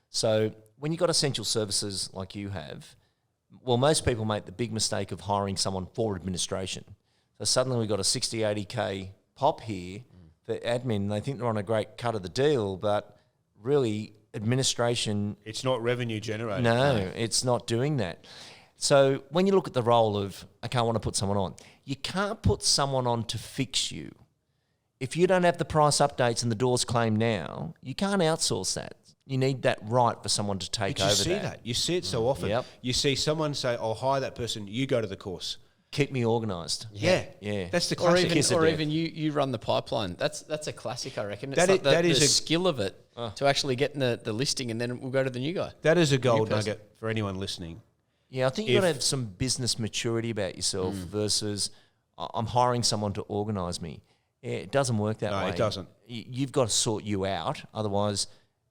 So when you've got essential services like you have, well, most people make the big mistake of hiring someone for administration. So suddenly we've got a 60, 80K pop here for admin. They think they're on a great cut of the deal, but really administration... It's not revenue generating. No, it's not doing that. So when you look at the role of, okay, I want to put someone on, you can't put someone on to fix you. If you don't have the price updates and the doors claimed now, you can't outsource that. You need that right for someone to take over that. You see that. You see it so often. Yep. You see someone say, I'll hire that person, you go to the course. Keep me organised. Yeah. That's the classic. Or even you run the pipeline. That's a classic, I reckon. It's That is the a skill of it to actually get the listing, and then we'll go to the new guy. That is a gold nugget for anyone listening. Yeah, I think you've got to have some business maturity about yourself versus I'm hiring someone to organise me. Yeah, it doesn't work that way. No, it doesn't. You've got to sort you out. Otherwise,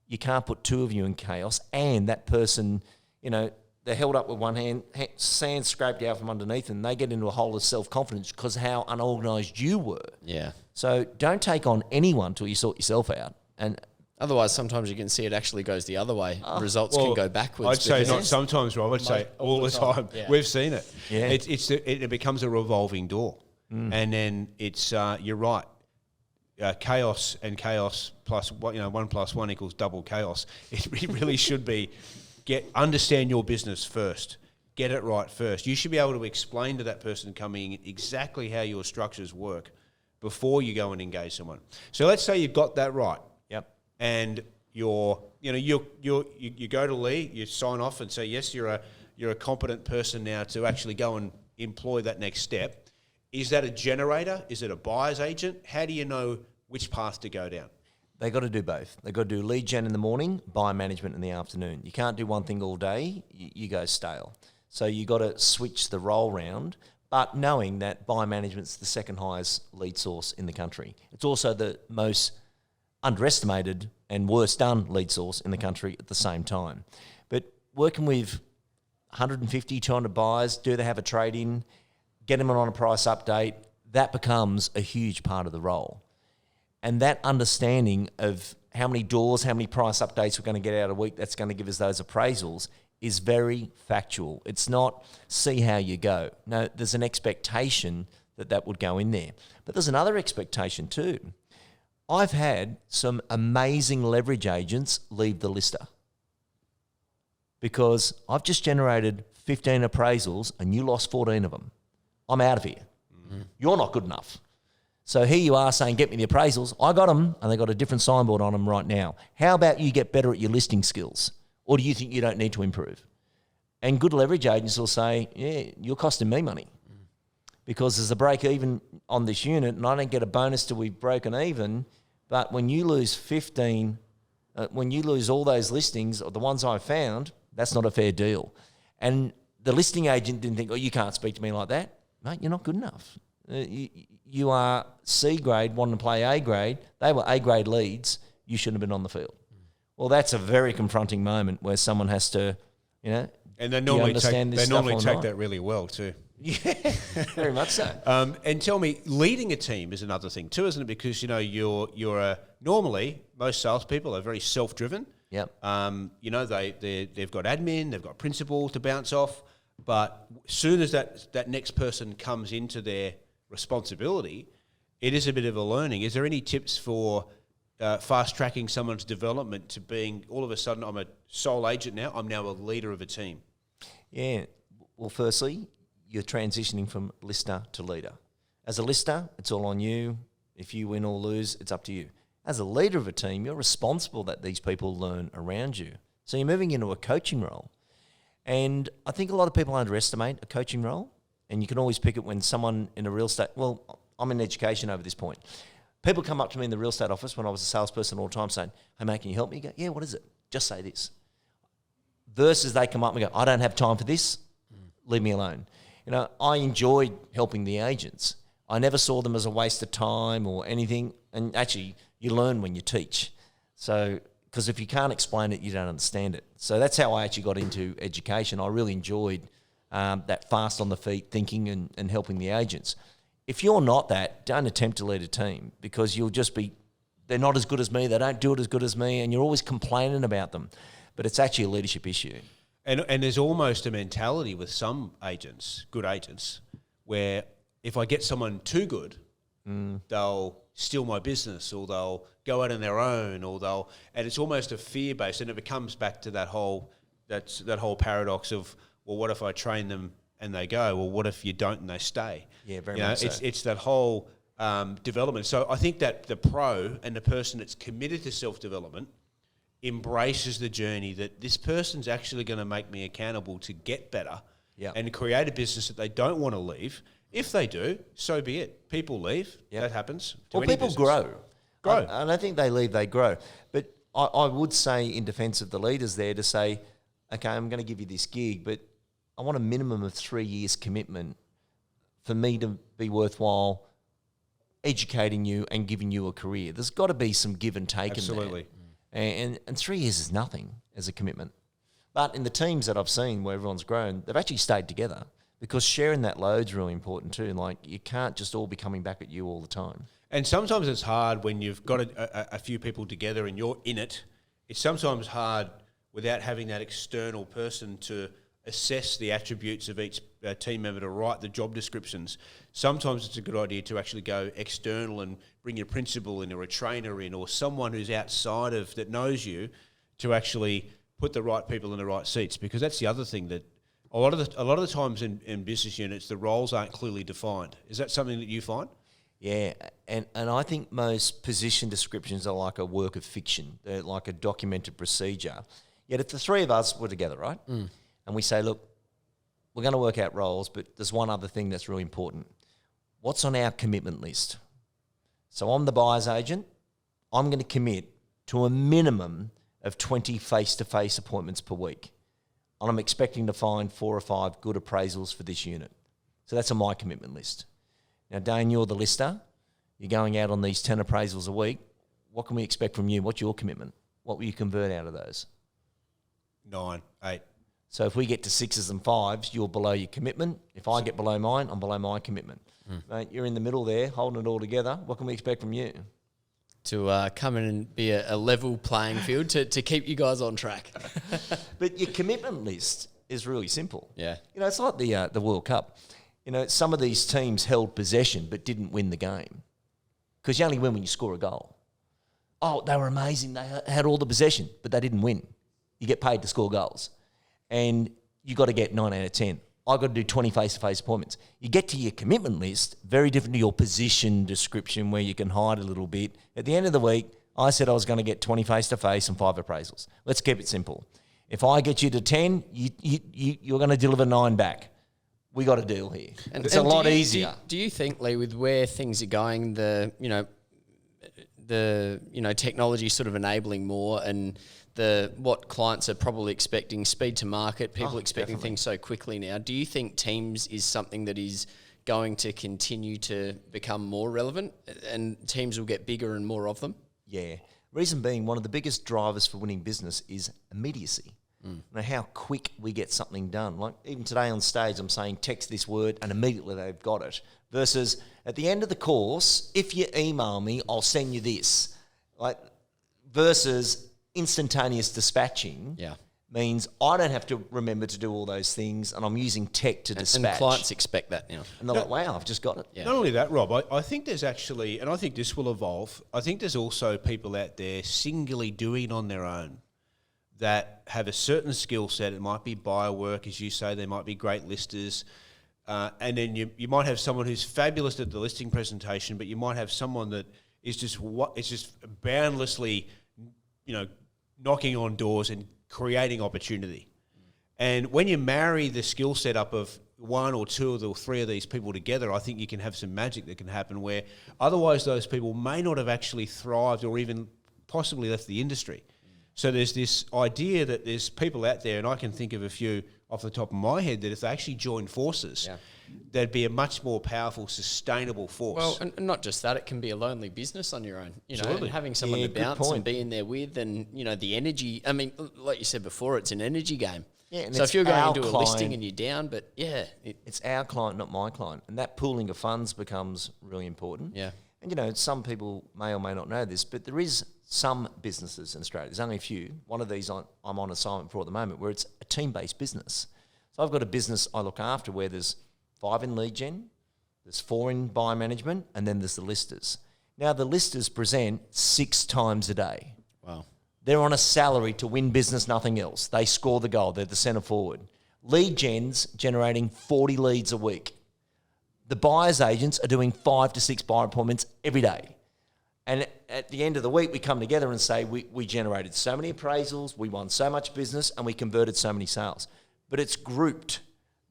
you can't put two of you in chaos. And that person, they're held up with one hand, sand scraped out from underneath, and they get into a hole of self-confidence because how unorganised you were. Yeah. So don't take on anyone till you sort yourself out. And otherwise, sometimes you can see it actually goes the other way. Results can go backwards. I'd say not sometimes, Rob. I'd say all the time. Yeah. We've seen it. Yeah. It becomes a revolving door. And then it's, you're right, chaos and chaos plus, 1 plus 1 equals double chaos. It really should be understand your business first. Get it right first. You should be able to explain to that person coming in exactly how your structures work before you go and engage someone. So let's say you've got that right. Yep. And you go to Lee, you sign off and say, yes, you're a competent person now to actually go and employ that next step. Is that a generator? Is it a buyer's agent? How do you know which path to go down? They got to do both. They got to do lead gen in the morning, buyer management in the afternoon. You can't do one thing all day. You go stale. So you got to switch the role round, but knowing that buyer management's the second highest lead source in the country. It's also the most underestimated and worst done lead source in the country at the same time. But working with 150, 200 buyers, do they have a trade-in? Get them on a price update, that becomes a huge part of the role. And that understanding of how many doors, how many price updates we're going to get out a week that's going to give us those appraisals is very factual. It's not see how you go. No, there's an expectation that would go in there. But there's another expectation too. I've had some amazing leverage agents leave the lister because I've just generated 15 appraisals and you lost 14 of them. I'm out of here. Mm-hmm. You're not good enough. So here you are saying, get me the appraisals. I got them and they got a different signboard on them right now. How about you get better at your listing skills? Or do you think you don't need to improve? And good leverage agents will say, yeah, you're costing me money because there's a break even on this unit and I don't get a bonus till we've broken even. But when you lose 15, when you lose all those listings, or the ones I found, that's not a fair deal. And the listing agent didn't think, oh, you can't speak to me like that. Mate, you're not good enough. You are C grade, wanting to play A grade. They were A grade leads. You shouldn't have been on the field. Well, that's a very confronting moment where someone has to, and they normally take that really well too. Yeah, very much so. And tell me, leading a team is another thing too, isn't it? Because you're normally most salespeople are very self-driven. Yep. They've got admin, they've got principal to bounce off, but as soon as that next person comes into their responsibility, it is a bit of a learning. Is there any tips for fast tracking someone's development to being all of a sudden I'm a sole agent now, I'm now a leader of a team? Yeah. Well, firstly, you're transitioning from lister to leader. As a lister, it's all on you. If you win or lose, it's up to you. As a leader of a team, you're responsible that these people learn around you. So you're moving into a coaching role. And I think a lot of people underestimate a coaching role. And you can always pick it when someone in a real estate, well, I'm in education over this point. People come up to me in the real estate office when I was a salesperson all the time saying, hey, mate, can you help me? You go, yeah, what is it? Just say this. Versus they come up and go, I don't have time for this. Leave me alone. I enjoyed helping the agents. I never saw them as a waste of time or anything. And actually, you learn when you teach. So, because if you can't explain it, you don't understand it. So that's how I actually got into education. I really enjoyed that fast on the feet thinking and helping the agents. If you're not that, don't attempt to lead a team because you'll just be, they're not as good as me, they don't do it as good as me, and you're always complaining about them. But it's actually a leadership issue. And there's almost a mentality with some agents, good agents, where if I get someone too good, they'll steal my business or they'll go out on their own and it's almost a fear-based, and it becomes back to that whole paradox of, well, what if I train them and they go? Well, what if you don't and they stay? Yeah, very much so. It's that whole development. So I think that the pro and the person that's committed to self-development embraces the journey that this person's actually going to make me accountable to get better and create a business that they don't want to leave. If they do, so be it. People leave. Yep. That happens. Well, people grow. I don't think they leave, they grow. But I would say in defence of the leaders there to say, okay, I'm going to give you this gig, but I want a minimum of 3 years commitment for me to be worthwhile educating you and giving you a career. There's got to be some give and take in there. Absolutely. And 3 years is nothing as a commitment. But in the teams that I've seen where everyone's grown, they've actually stayed together because sharing that load's really important too. Like, you can't just all be coming back at you all the time. And sometimes it's hard when you've got a few people together and you're in it. It's sometimes hard without having that external person to assess the attributes of each team member to write the job descriptions. Sometimes it's a good idea to actually go external and bring your principal in or a trainer in or someone who's outside of that knows you to actually put the right people in the right seats, because that's the other thing that a lot of the times in business units the roles aren't clearly defined. Is that something that you find? Yeah, and I think most position descriptions are like a work of fiction. They're like a documented procedure. Yet if the three of us were together, right, and we say, look, we're going to work out roles, but there's one other thing that's really important. What's on our commitment list? So I'm the buyer's agent. I'm going to commit to a minimum of 20 face-to-face appointments per week. And I'm expecting to find 4 or 5 good appraisals for this unit. So that's on my commitment list. Now, Dane, you're the lister. You're going out on these 10 appraisals a week. What can we expect from you? What's your commitment? What will you convert out of those? 9, 8. So if we get to 6s and 5s, you're below your commitment. If I get below mine, I'm below my commitment. Mate, you're in the middle there, holding it all together. What can we expect from you? to come in and be a level playing field to keep you guys on track. But your commitment list is really simple. Yeah. It's like the World Cup. Some of these teams held possession but didn't win the game because you only win when you score a goal. Oh, they were amazing. They had all the possession, but they didn't win. You get paid to score goals. And you got to get 9 out of 10. I got to do 20 face-to-face appointments. You get to your commitment list, very different to your position description where you can hide a little bit. At the end of the week, I said I was going to get 20 face-to-face and 5 appraisals. Let's keep it simple. If I get you to 10, you're going to deliver 9 back. We got a deal here. And it's a lot easier. Do you think, Lee, with where things are going, the technology sort of enabling more and what clients are probably expecting, speed to market, people expecting things so quickly now. Do you think Teams is something that is going to continue to become more relevant and teams will get bigger and more of them? Yeah. Reason being, one of the biggest drivers for winning business is immediacy. How quick we get something done. Like even today on stage, I'm saying text this word and immediately they've got it. Versus at the end of the course, if you email me, I'll send you this. Versus instantaneous dispatching means I don't have to remember to do all those things and I'm using tech to dispatch. And clients expect that now. And they're like, wow, I've just got it. Yeah. Not only that, Rob, I think there's actually, and I think this will evolve, I think there's also people out there singly doing it on their own that have a certain skill set. It might be buyer work, as you say, they might be great listers. And then you might have someone who's fabulous at the listing presentation, but you might have someone that is just boundlessly, knocking on doors and creating opportunity. And when you marry the skill set up of one or two or three of these people together, I think you can have some magic that can happen where otherwise those people may not have actually thrived or even possibly left the industry. So there's this idea that there's people out there, and I can think of a few off the top of my head, that if they actually joined forces, there'd be a much more powerful, sustainable force. Well, and not just that, it can be a lonely business on your own. And having someone to bounce and be in there with, and the energy. I mean, like you said before, it's an energy game. Yeah, and so if you're going into a listing and you're down, but it's our client, not my client, and that pooling of funds becomes really important. Yeah, and some people may or may not know this, but there is some businesses in Australia, there's only a few. One of these I'm on assignment for at the moment, where it's a team-based business. So I've got a business I look after where there's 5 in lead gen, there's 4 in buyer management, and then there's the listers. Now the listers present 6 times a day. Wow. They're on a salary to win business, nothing else. They score the goal. They're the centre forward. Lead gen's generating 40 leads a week. The buyer's agents are doing 5 to 6 buyer appointments every day. And at the end of the week, we come together and say, we generated so many appraisals, we won so much business, and we converted so many sales. But it's grouped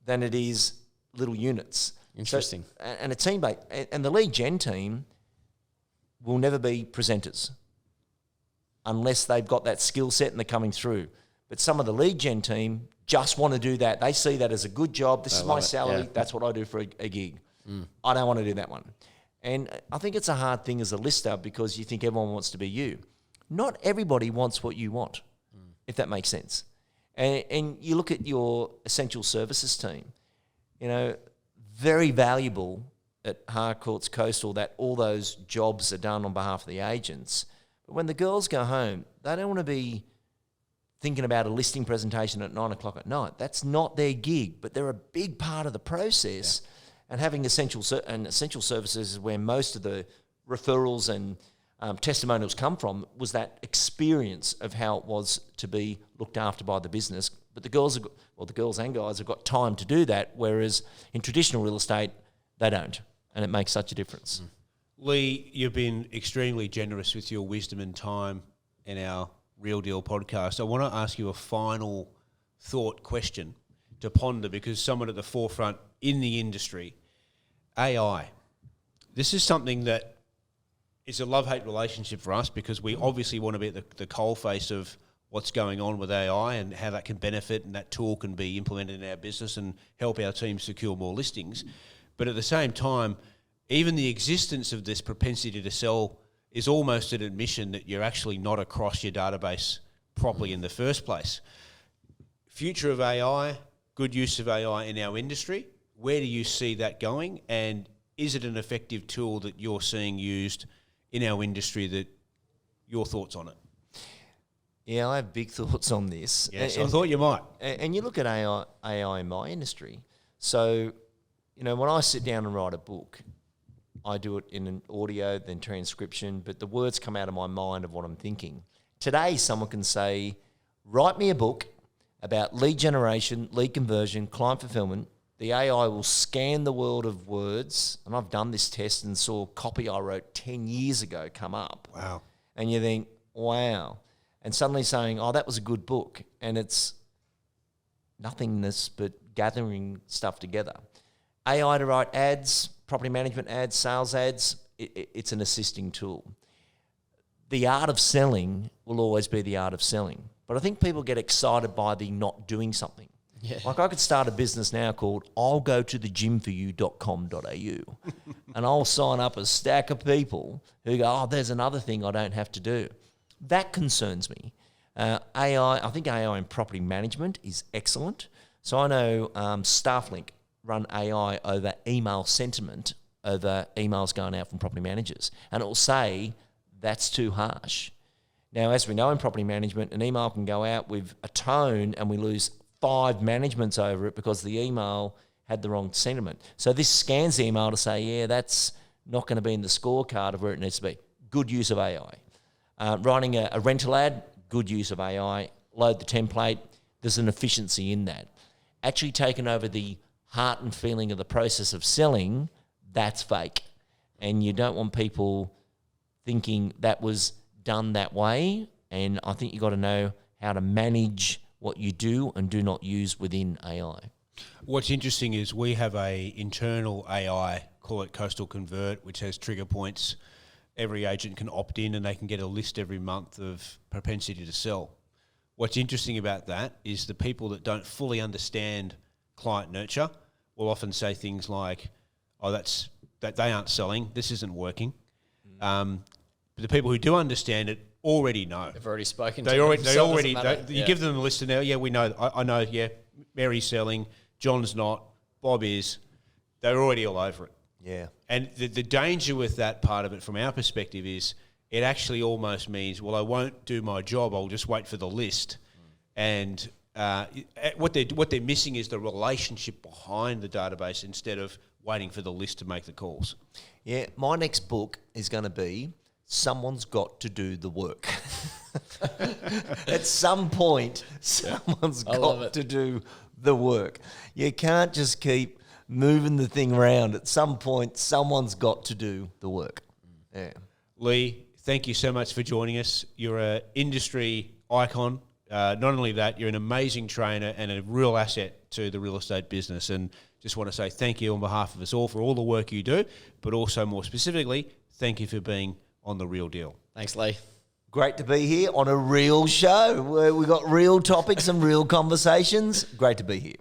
than it is little units. Interesting. So, and a team, and the lead gen team will never be presenters unless they've got that skill set and they're coming through. But some of the lead gen team just want to do that. They see that as a good job. This is my salary. That's what I do for a gig. I don't want to do that one. And I think it's a hard thing as a lister because you think everyone wants to be you. Not everybody wants what you want, if that makes sense. And you look at your essential services team, very valuable at Harcourt's Coastal that all those jobs are done on behalf of the agents. But when the girls go home, they don't want to be thinking about a listing presentation at 9 o'clock at night. That's not their gig, but they're a big part of the process. Yeah. And having essential services is where most of the referrals and testimonials come from, was that experience of how it was to be looked after by the business. But the girls and guys have got time to do that, whereas in traditional real estate, they don't. And it makes such a difference. Lee, you've been extremely generous with your wisdom and time in our Real Deal podcast. I want to ask you a final thought question to ponder, because someone at the forefront in the industry, AI. This is something that is a love-hate relationship for us, because we obviously want to be at the coalface of what's going on with AI and how that can benefit, and that tool can be implemented in our business and help our team secure more listings. But at the same time, even the existence of this propensity to sell is almost an admission that you're actually not across your database properly in the first place. Future of AI, good use of AI in our industry, where do you see that going? And is it an effective tool that you're seeing used in our industry that your thoughts on it. Yeah, I have big thoughts on this. Yes, I thought you might. And you look at AI in my industry. So, when I sit down and write a book, I do it in an audio, then transcription, but the words come out of my mind of what I'm thinking. Today, someone can say, write me a book about lead generation, lead conversion, client fulfillment. The AI will scan the world of words, and I've done this test and saw copy I wrote 10 years ago come up. Wow. And you think, wow. And suddenly saying, oh, that was a good book. And it's nothingness but gathering stuff together. AI to write ads, property management ads, sales ads, it's an assisting tool. The art of selling will always be the art of selling. But I think people get excited by the not doing something. Yeah. Like I could start a business now called I'll go to the gymforyou.com.au and I'll sign up a stack of people who go, oh, there's another thing I don't have to do. That concerns me. I think AI in property management is excellent. So I know StaffLink run AI over email sentiment, over emails going out from property managers. And it will say, that's too harsh. Now, as we know in property management, an email can go out with a tone and we lose 5 managements over it because the email had the wrong sentiment. So this scans the email to say, yeah, that's not going to be in the scorecard of where it needs to be. Good use of AI. Writing a rental ad, good use of AI. Load the template. There's an efficiency in that. Actually taking over the heart and feeling of the process of selling, that's fake. And you don't want people thinking that was done that way. And I think you've got to know how to manage what you do and do not use within AI. What's interesting is we have a internal AI, call it Coastal Convert, which has trigger points. Every agent can opt in and they can get a list every month of propensity to sell. What's interesting about that is the people that don't fully understand client nurture will often say things like, oh, that they aren't selling, this isn't working. But the people who do understand it already know. They've already spoken They to already, them. they already. You give them a list and now, yeah, we know. I know. Yeah, Mary's selling, John's not, Bob is. They're already all over it. Yeah. And the danger with that part of it, from our perspective, is it actually almost means, well, I won't do my job. I'll just wait for the list. And what they're missing is the relationship behind the database instead of waiting for the list to make the calls. Yeah. My next book is going to be Someone's Got to Do the Work. At some point, someone's got to do the work. You can't just keep moving the thing around. At some point, someone's got to do the work. Yeah. Lee, thank you so much for joining us. You're an industry icon. Not only that, you're an amazing trainer and a real asset to the real estate business. And just want to say thank you on behalf of us all for all the work you do, but also more specifically, thank you for being on The Real Deal. Thanks, Lee. Great to be here on a real show where we got real topics and real conversations. Great to be here.